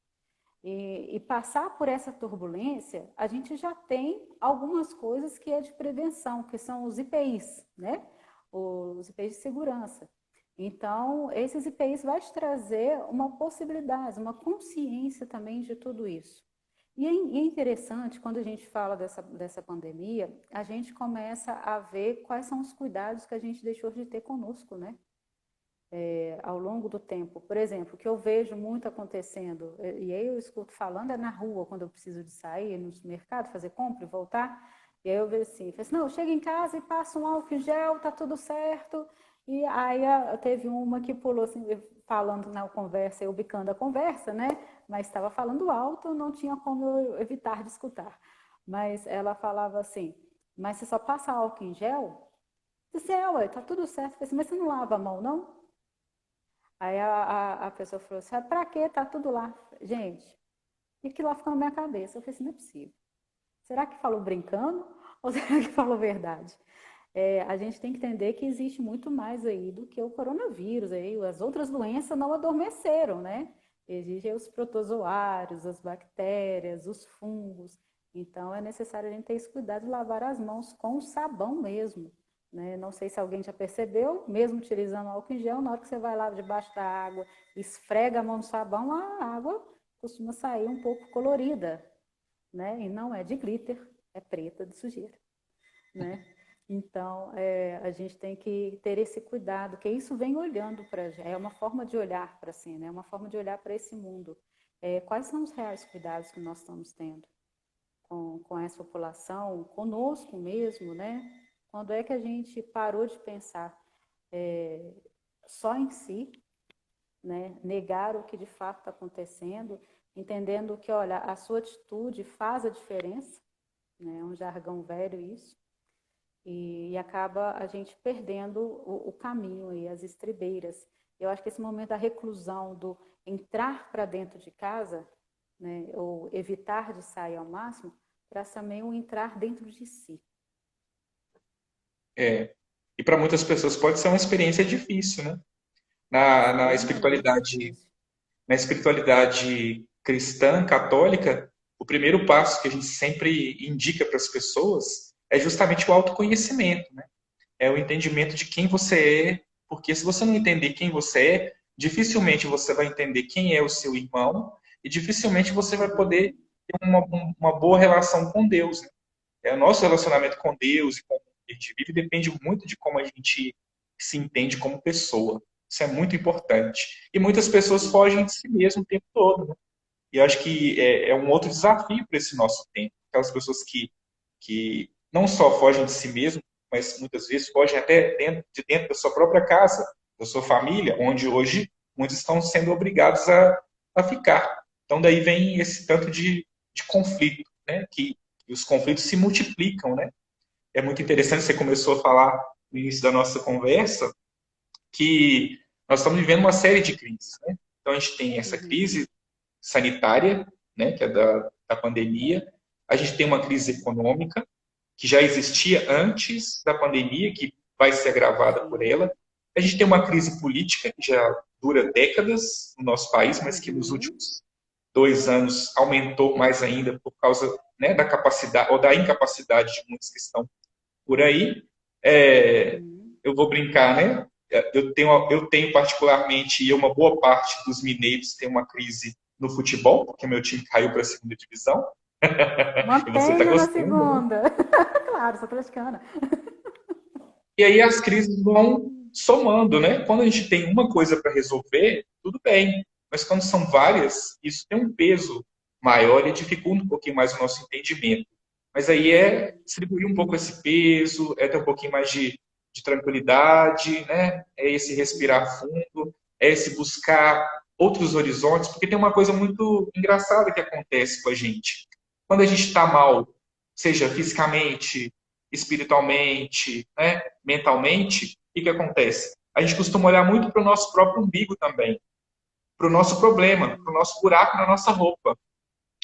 E passar por essa turbulência, a gente já tem algumas coisas que é de prevenção, que são os IPIs, né? Os IPIs de segurança. Então, esses IPIs vai te trazer uma possibilidade, uma consciência também de tudo isso. E é interessante, quando a gente fala dessa pandemia, a gente começa a ver quais são os cuidados que a gente deixou de ter conosco, né? Ao longo do tempo. Por exemplo, o que eu vejo muito acontecendo, e aí eu escuto falando, é na rua, quando eu preciso de sair, no mercado, fazer compra e voltar, e aí eu vejo assim, não, chega em casa e passa um álcool em gel, tá tudo certo, e aí teve uma que pulou assim, falando na conversa, eu bicando a conversa, né, mas estava falando alto, não tinha como eu evitar de escutar, mas ela falava assim, mas você só passa álcool em gel? Eu disse, ué, tá tudo certo, eu falei assim, mas você não lava a mão, não? Aí a pessoa falou assim, pra quê? Tá tudo lá. Gente, e aquilo lá ficou na minha cabeça. Eu falei assim, não é possível. Será que falou brincando ou será que falou verdade? A gente tem que entender que existe muito mais aí do que o coronavírus. Aí, as outras doenças não adormeceram, né? Existem os protozoários, as bactérias, os fungos. Então, é necessário a gente ter esse cuidado de lavar as mãos com sabão mesmo. Né? Não sei se alguém já percebeu, mesmo utilizando álcool em gel, na hora que você vai lá debaixo da água, esfrega a mão no sabão, a água costuma sair um pouco colorida, né? E não é de glitter, é preta de sujeira, né? Então, a gente tem que ter esse cuidado, que isso vem olhando para a gente, é uma forma de olhar para si, né? É uma forma de olhar para esse mundo. Quais são os reais cuidados que nós estamos tendo com essa população, conosco mesmo, né? Quando é que a gente parou de pensar só em si, né? Negar o que de fato está acontecendo, entendendo que, olha, a sua atitude faz a diferença, né? É um jargão velho isso, e acaba a gente perdendo o caminho e as estribeiras. Eu acho que esse momento da reclusão, do entrar para dentro de casa, né, ou evitar de sair ao máximo, traz também um entrar dentro de si. É. E para muitas pessoas pode ser uma experiência difícil, né? Na Extremamente espiritualidade, difícil. na espiritualidade cristã, católica, o primeiro passo que a gente sempre indica para as pessoas é justamente o autoconhecimento, né? É o entendimento de quem você é, porque se você não entender quem você é, dificilmente você vai entender quem é o seu irmão e dificilmente você vai Uhum. poder ter uma boa relação com Deus, né? O nosso relacionamento com Deus e com o que a gente vive depende muito de como a gente se entende como pessoa. Isso é muito importante. E muitas pessoas Sim. fogem de si mesmo o tempo todo, né? E eu acho que é um outro desafio para esse nosso tempo. Aquelas pessoas que não só fogem de si mesmo, mas muitas vezes fogem até dentro da sua própria casa, da sua família, onde hoje muitos estão sendo obrigados a ficar. Então daí vem esse tanto de conflito, né? Que os conflitos se multiplicam, né? É muito interessante, você começou a falar no início da nossa conversa que nós estamos vivendo uma série de crises, né? Então a gente tem essa Uhum. crise sanitária, né, que é da pandemia. A gente tem uma crise econômica, que já existia antes da pandemia, que vai ser agravada por Sim. ela. A gente tem uma crise política, que já dura décadas no nosso país, mas que nos Uhum. últimos 2 anos aumentou mais ainda por causa, né, da capacidade ou da incapacidade de muitos que estão por aí. Uhum. Eu vou brincar, né? Eu tenho particularmente, e uma boa parte dos mineiros tem uma crise no futebol, porque meu time caiu para a segunda divisão, e você está Mantenha na gostando, né? segunda. Claro, sou atleticana. E aí as crises vão somando, né? Quando a gente tem uma coisa para resolver, tudo bem. Mas quando são várias, isso tem um peso maior e dificulta um pouquinho mais o nosso entendimento. Mas aí é Sim. distribuir um pouco esse peso, é ter um pouquinho mais de tranquilidade, né? É esse respirar fundo, é esse buscar outros horizontes, porque tem uma coisa muito engraçada que acontece com a gente. Quando a gente está mal, seja fisicamente, espiritualmente, né, mentalmente, o que acontece? A gente costuma olhar muito para o nosso próprio umbigo também, para o nosso problema, para o Uhum. nosso buraco na nossa roupa.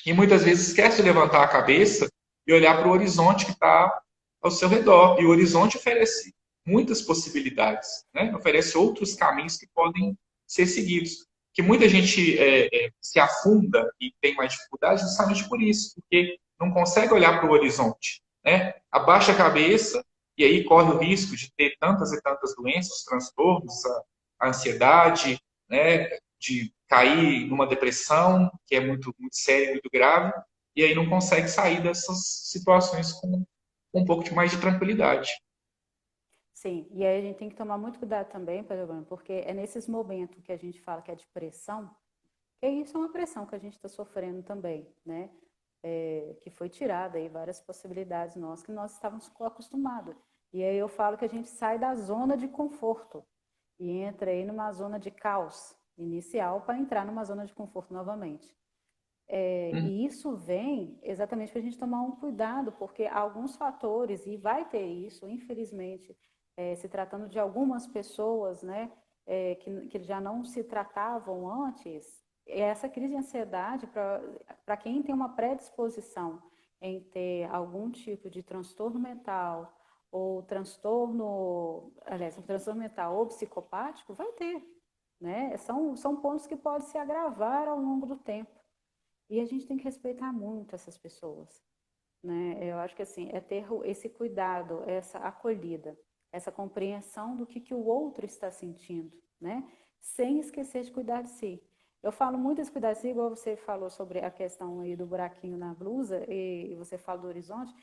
E muitas vezes esquece de levantar a cabeça e olhar para o horizonte que está ao seu redor. E o horizonte oferece muitas possibilidades, né? Oferece outros caminhos que podem ser seguidos. Que muita gente se afunda e tem mais dificuldade justamente por isso, porque não consegue olhar para o horizonte, né? Abaixa a cabeça e aí corre o risco de ter tantas e tantas doenças, transtornos, a ansiedade, né? De cair numa depressão, que é muito, muito séria, muito grave, e aí não consegue sair dessas situações com um pouco de mais de tranquilidade. Sim, e aí a gente tem que tomar muito cuidado também, Pedro Bruno, porque é nesses momentos que a gente fala que é de pressão, que isso é uma pressão que a gente está sofrendo também, né? Que foi tirada aí várias possibilidades nossas que nós estávamos acostumados. E aí eu falo que a gente sai da zona de conforto e entra aí numa zona de caos inicial para entrar numa zona de conforto novamente. E isso vem exatamente para a gente tomar um cuidado, porque alguns fatores, e vai ter isso, infelizmente, se tratando de algumas pessoas, né? que já não se tratavam antes, essa crise de ansiedade, para quem tem uma predisposição em ter algum tipo de transtorno mental ou um transtorno mental ou psicopático, vai ter, né? São pontos que podem se agravar ao longo do tempo. E a gente tem que respeitar muito essas pessoas, né? Eu acho que assim, é ter esse cuidado, essa acolhida, essa compreensão do que o outro está sentindo, né? Sem esquecer de cuidar de si. Eu falo muito desse cuidar de si, igual você falou sobre a questão aí do buraquinho na blusa, e você fala do horizonte,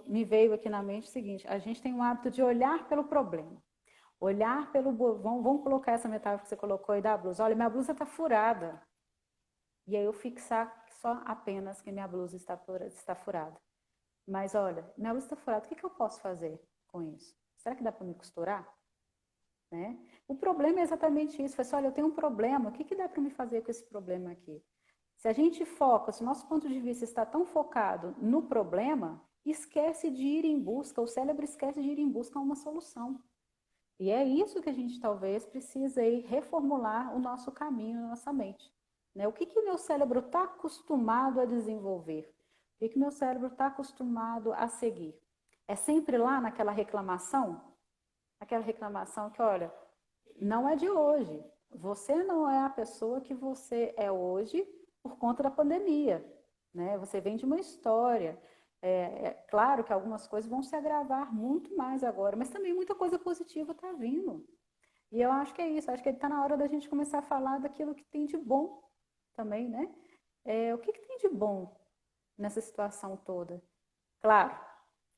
me veio aqui na mente o seguinte: a gente tem um hábito de olhar pelo problema. Olhar pelo... Vamos colocar essa metáfora que você colocou aí da blusa. Olha, minha blusa está furada. E aí eu fixar só apenas que minha blusa está furada. Mas olha, minha blusa está furada, o que eu posso fazer com isso? Será que dá para me costurar? Né? O problema é exatamente isso. Olha, eu tenho um problema, o que dá para me fazer com esse problema aqui? Se a gente foca, se o nosso ponto de vista está tão focado no problema, esquece de ir em busca, o cérebro esquece de ir em busca a uma solução. E é isso que a gente talvez precisa aí reformular o nosso caminho na nossa mente. Né? O que o meu cérebro está acostumado a desenvolver? O que o meu cérebro está acostumado a seguir? É sempre lá naquela reclamação? Aquela reclamação que, olha, não é de hoje. Você não é a pessoa que você é hoje por conta da pandemia. Né? Você vem de uma história. É claro que algumas coisas vão se agravar muito mais agora, mas também muita coisa positiva está vindo. E eu acho que é isso. Acho que está na hora da gente começar a falar daquilo que tem de bom também, né? O que tem de bom nessa situação toda? Claro,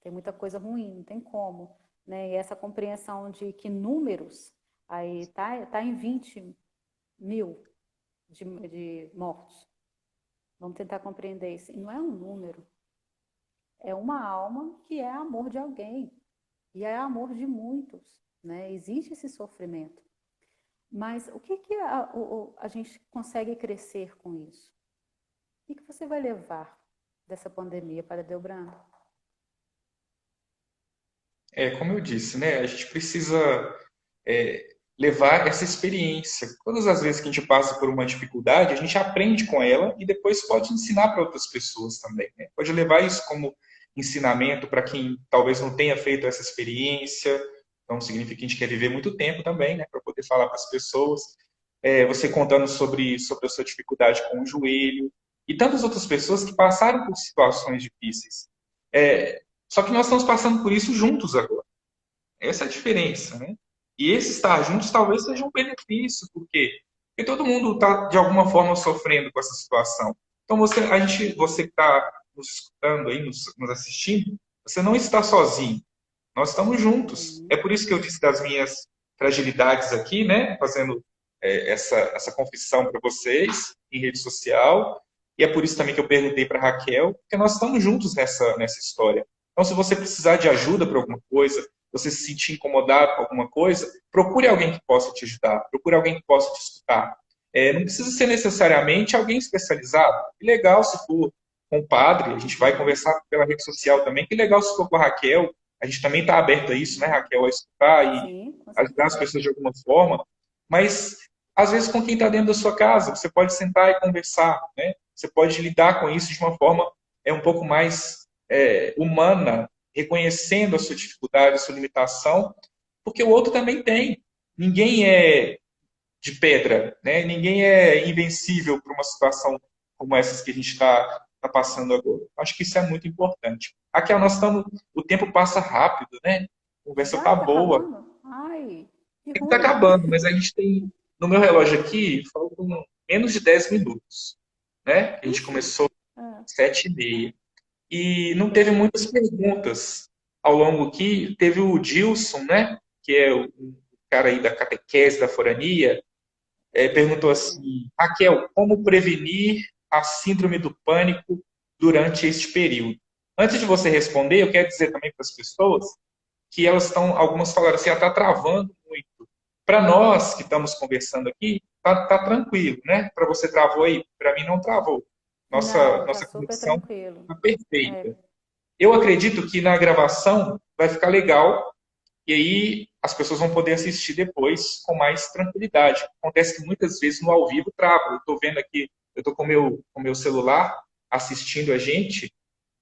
tem muita coisa ruim, não tem como. Né? E essa compreensão de que números, aí tá em 20 mil de mortos. Vamos tentar compreender isso. E não é um número. É uma alma que é amor de alguém. E é amor de muitos. Né? Existe esse sofrimento. Mas o que a gente consegue crescer com isso? O que você vai levar dessa pandemia para Delbrando? Como eu disse, né? A gente precisa levar essa experiência. Todas as vezes que a gente passa por uma dificuldade, a gente aprende com ela e depois pode ensinar para outras pessoas também. Né? Pode levar isso como ensinamento para quem talvez não tenha feito essa experiência. Então, significa que a gente quer viver muito tempo também, né? Para poder falar para as pessoas. Você contando sobre a sua dificuldade com o joelho e tantas outras pessoas que passaram por situações difíceis. Só que nós estamos passando por isso juntos agora. Essa é a diferença, né? E esse estar juntos talvez seja um benefício, por quê? Porque todo mundo está, de alguma forma, sofrendo com essa situação. Então, você que está nos escutando aí, nos assistindo, você não está sozinho. Nós estamos juntos. É por isso que eu disse das minhas fragilidades aqui, né? Fazendo essa confissão para vocês em rede social. E é por isso também que eu perguntei para a Raquel, porque nós estamos juntos nessa história. Então, se você precisar de ajuda para alguma coisa, você se sentir incomodado com alguma coisa, procure alguém que possa te ajudar, procure alguém que possa te escutar. Não precisa ser necessariamente alguém especializado. Que legal se for com o padre, a gente vai conversar pela rede social também. Que legal se for com a Raquel, a gente também está aberto a isso, né, Raquel, a escutar e Sim, ajudar as pessoas de alguma forma. Mas, às vezes, com quem está dentro da sua casa, você pode sentar e conversar, né? Você pode lidar com isso de uma forma um pouco mais humana, reconhecendo a sua dificuldade, a sua limitação, porque o outro também tem. Ninguém é de pedra, né? Ninguém é invencível para uma situação como essas que a gente está passando agora. Acho que isso é muito importante. Aqui o tempo passa rápido, né? A conversa já tá tá boa. acabando? Ai, que Está ruim. acabando, mas a gente tem, no meu relógio aqui, faltam menos de 10 minutos, né? A gente Ixi, começou ah, 7h30. E não teve certo. muitas perguntas ao longo aqui. Teve o Dilson, né? Que é o cara aí da catequese, da forania, perguntou assim: Raquel, como prevenir a síndrome do pânico durante este período? Antes de você responder, eu quero dizer também para as pessoas que algumas falaram assim, está travando muito. Para nós que estamos conversando aqui, tá tranquilo, né? Para você travou aí, para mim não travou. Não, tá Nossa super conexão tranquilo. está É, perfeita. Eu acredito que na gravação vai ficar legal, e aí as pessoas vão poder assistir depois com mais tranquilidade. Acontece que muitas vezes no ao vivo trava. Eu estou vendo aqui, eu estou com o meu celular assistindo a gente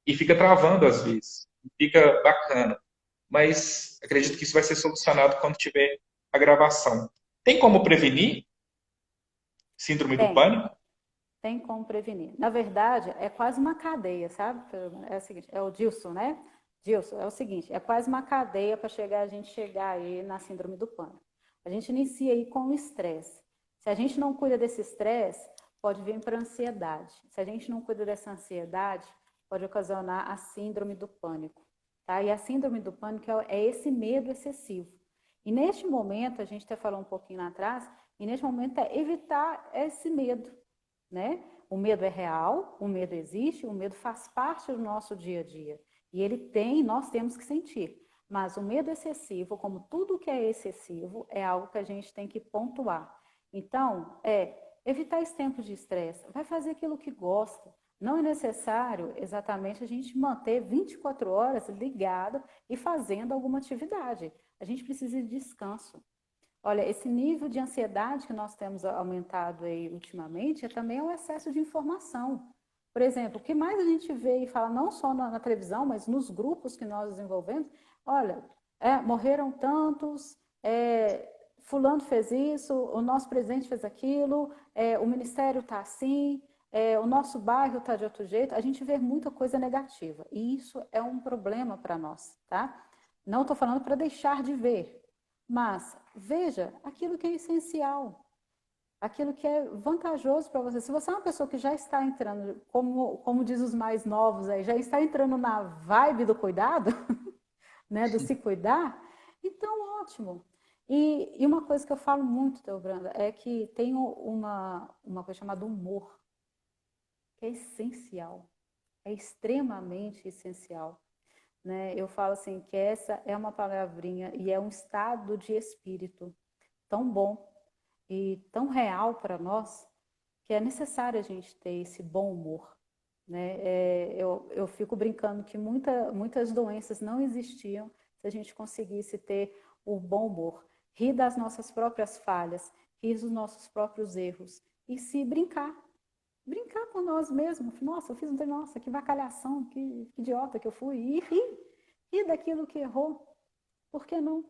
e fica travando às vezes. Fica bacana. Mas acredito que isso vai ser solucionado quando tiver a gravação. Tem como prevenir síndrome do Tem. pânico? Tem como prevenir. Na verdade, é quase uma cadeia, sabe? É o seguinte, é o Dilson, né? Dilson, é o seguinte, é quase uma cadeia para a gente chegar aí na síndrome do pânico. A gente inicia aí com o estresse. Se a gente não cuida desse estresse, pode vir para a ansiedade. Se a gente não cuida dessa ansiedade, pode ocasionar a síndrome do pânico. Tá? E a síndrome do pânico é esse medo excessivo. E neste momento, a gente até falou um pouquinho lá atrás, e neste momento é evitar esse medo, né? O medo é real, o medo existe, o medo faz parte do nosso dia a dia. E nós temos que sentir. Mas o medo excessivo, como tudo que é excessivo, é algo que a gente tem que pontuar. Então, evitar esse tempo de estresse. Vai fazer aquilo que gosta. Não é necessário exatamente a gente manter 24 horas ligado e fazendo alguma atividade. A gente precisa de descanso. Olha, esse nível de ansiedade que nós temos aumentado aí ultimamente também é o excesso de informação. Por exemplo, o que mais a gente vê e fala, não só na televisão, mas nos grupos que nós desenvolvemos, olha, morreram tantos, fulano fez isso, o nosso presidente fez aquilo, o ministério está assim, o nosso bairro está de outro jeito. A gente vê muita coisa negativa e isso é um problema para nós, tá? Não estou falando para deixar de ver, mas veja aquilo que é essencial, aquilo que é vantajoso para você. Se você é uma pessoa que já está entrando, como diz os mais novos aí, já está entrando na vibe do cuidado, né, do se cuidar, então ótimo. E uma coisa que eu falo muito, Teobranda, é que tem uma coisa chamada humor, que é essencial, é extremamente essencial. Né? Eu falo assim que essa é uma palavrinha e é um estado de espírito tão bom e tão real para nós que é necessário a gente ter esse bom humor. Né? Eu fico brincando que muitas doenças não existiam se a gente conseguisse ter o bom humor, rir das nossas próprias falhas, rir dos nossos próprios erros e se brincar com nós mesmos. Nossa, eu fiz um trem, nossa, que vacalhação, que idiota que eu fui. E rir daquilo que errou. Por que não?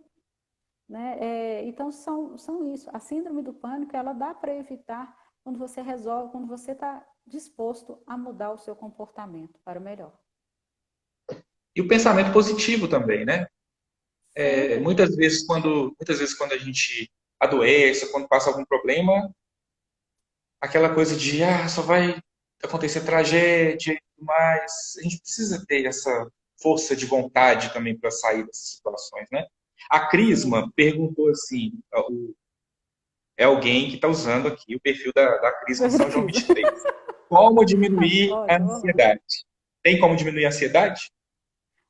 Né? Então, são isso. A síndrome do pânico, ela dá para evitar quando você resolve, quando você está disposto a mudar o seu comportamento para o melhor. E o pensamento positivo também, né? Sempre. Muitas vezes quando a gente adoece, quando passa algum problema, aquela coisa de só vai acontecer tragédia e tudo mais. A gente precisa ter essa força de vontade também para sair dessas situações, né? A Sim. Crisma perguntou assim, é alguém que está usando aqui o perfil da Crisma São João Pesquisa. 23. Como diminuir a Ótimo, vamos lá. ansiedade? Tem como diminuir a ansiedade?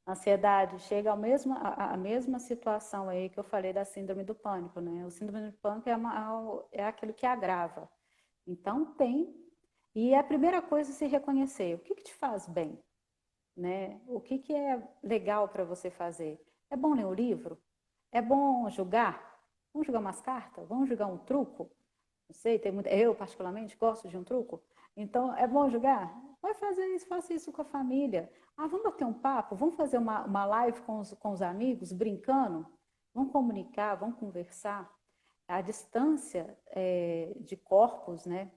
Ansiedade chega à mesma situação aí que eu falei da síndrome do pânico, né? O síndrome do pânico é aquilo que agrava. Então, tem. E a primeira coisa é se reconhecer. O que te faz bem? Né? O que é legal para você fazer? É bom ler um livro? É bom jogar? Vamos jogar umas cartas? Vamos jogar um truco? Não sei, eu particularmente gosto de um truco. Então, é bom jogar? Vai fazer isso, faça isso com a família. Vamos bater um papo? Vamos fazer uma live com os amigos, brincando? Vamos comunicar, vamos conversar? A distância de corpos, né,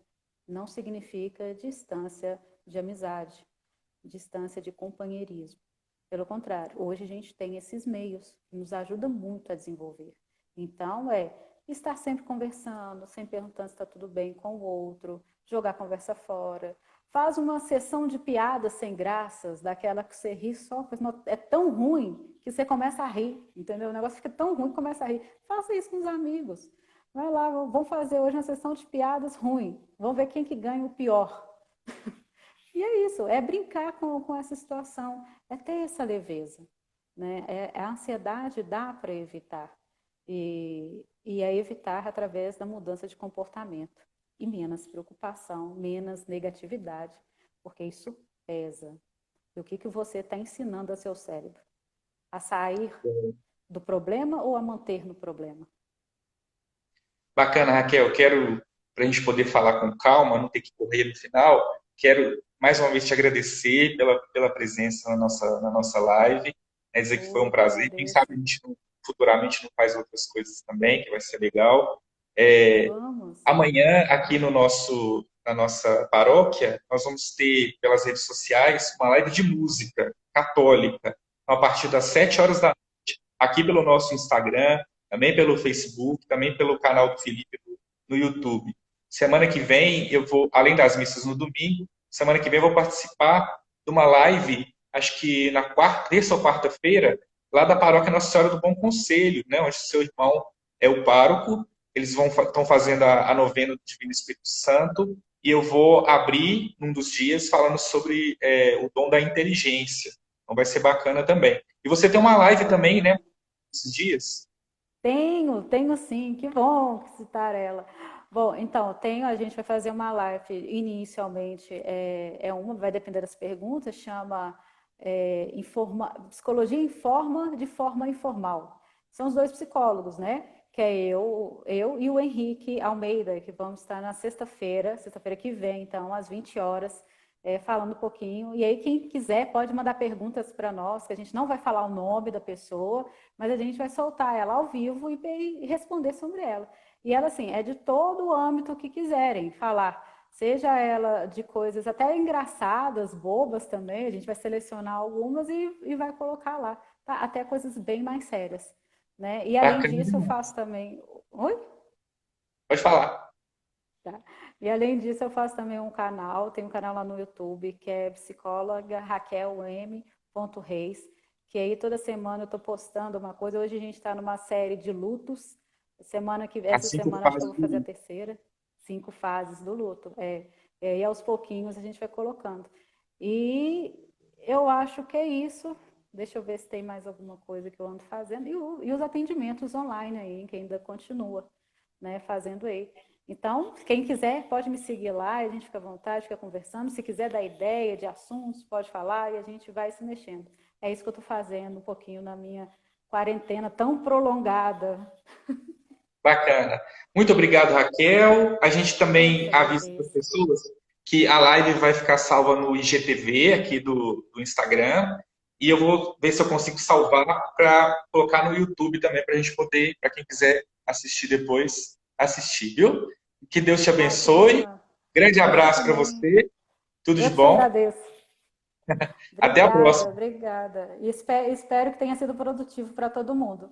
não significa distância de amizade, distância de companheirismo. Pelo contrário, hoje a gente tem esses meios que nos ajudam muito a desenvolver. Então, estar sempre conversando, sempre perguntando se está tudo bem com o outro, jogar a conversa fora. Faz uma sessão de piadas sem graças, daquela que você ri só, é tão ruim que você começa a rir, entendeu? O negócio fica tão ruim que começa a rir. Faça isso com os amigos. Vai lá, vamos fazer hoje uma sessão de piadas ruim. Vamos ver quem que ganha o pior. E é isso, é brincar com essa situação, é ter essa leveza. Né? A ansiedade dá para evitar. E é evitar através da mudança de comportamento. E menos preocupação, menos negatividade, porque isso pesa. E o que você está ensinando ao seu cérebro? A sair do problema ou a manter no problema? Bacana, Raquel. Quero, para a gente poder falar com calma, não ter que correr no final, quero mais uma vez te agradecer pela presença na nossa live. É dizer que foi um Eu que prazer. Quem sabe agradeço. a gente futuramente não faz outras coisas também, que vai ser legal. É, Vamos. amanhã, aqui no na nossa paróquia, nós vamos ter, pelas redes sociais, uma live de música católica, a partir das 7 horas da noite, aqui pelo nosso Instagram, também pelo Facebook, também pelo canal do Felipe no YouTube. Semana que vem, eu vou, além das missas no domingo, semana que vem eu vou participar de uma live, acho que na terça ou quarta-feira, lá da paróquia Nossa Senhora do Bom Conselho, né, onde seu irmão é o pároco. Eles estão fazendo a novena do Divino Espírito Santo e eu vou abrir num dos dias falando sobre o dom da inteligência. Então vai ser bacana também. E você tem uma live também, né, esses dias? Tenho sim, que bom citar ela. Bom, então, a gente vai fazer uma live inicialmente, vai depender das perguntas, chama Psicologia informa de forma informal. São os dois psicólogos, né? Que é eu e o Henrique Almeida, que vamos estar na sexta-feira que vem, então, às 20 horas, falando um pouquinho. E aí, quem quiser pode mandar perguntas para nós, que a gente não vai falar o nome da pessoa, mas a gente vai soltar ela ao vivo e responder sobre ela. E ela, assim, é de todo o âmbito que quiserem falar, seja ela de coisas até engraçadas, bobas também, a gente vai selecionar algumas e vai colocar lá, tá? Até coisas bem mais sérias, né? E além Bacana disso, eu demais. faço também. Oi? Pode falar. Tá. E além disso, eu faço também tem um canal lá no YouTube, que é psicóloga Raquel M. Reis, que aí toda semana eu estou postando uma coisa. Hoje a gente está numa série de lutos. Essa As 5 semana acho que eu fases vou do fazer a livro. terceira, 5 fases do luto. E aos pouquinhos a gente vai colocando. E eu acho que é isso. Deixa eu ver se tem mais alguma coisa que eu ando fazendo. E os atendimentos online aí, que ainda continua, né, fazendo aí. Então, quem quiser pode me seguir lá, a gente fica à vontade, fica conversando. Se quiser dar ideia de assuntos, pode falar e a gente vai se mexendo. É isso que eu estou fazendo um pouquinho na minha quarentena tão prolongada. Bacana. Muito obrigado, Raquel. A gente Eu que também avisa para as agradeço. pessoas que a live vai ficar salva no IGTV aqui do Instagram. E eu vou ver se eu consigo salvar para colocar no YouTube também, para a gente poder, para quem quiser assistir depois, assistir, viu? Que Deus te Ai, que abençoe. bom. Grande Você abraço para também. você. Tudo de Eu que te bom. agradeço. Até a Obrigada, próxima. obrigada. E espero que tenha sido produtivo para todo mundo,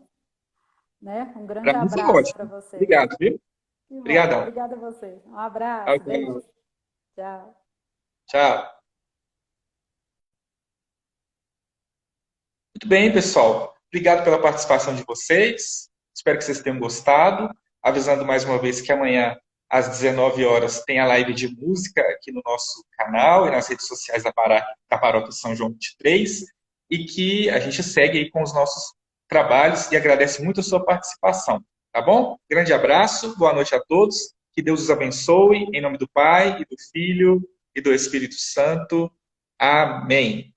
né? Um Para grande mim foi abraço para ótimo. vocês. Obrigado, viu? Que bom. Obrigadão. Obrigada a você. Um abraço, Tchau, beijos. Tchau. tchau. Muito bem, pessoal. Obrigado pela participação de vocês. Espero que vocês tenham gostado. Avisando mais uma vez que amanhã, às 19 horas, tem a live de música aqui no nosso canal e nas redes sociais da Paróquia São João 23. E que a gente segue aí com os nossos trabalhos e agradece muito a sua participação. Tá bom? Grande abraço, boa noite a todos. Que Deus os abençoe, em nome do Pai, e do Filho, e do Espírito Santo. Amém.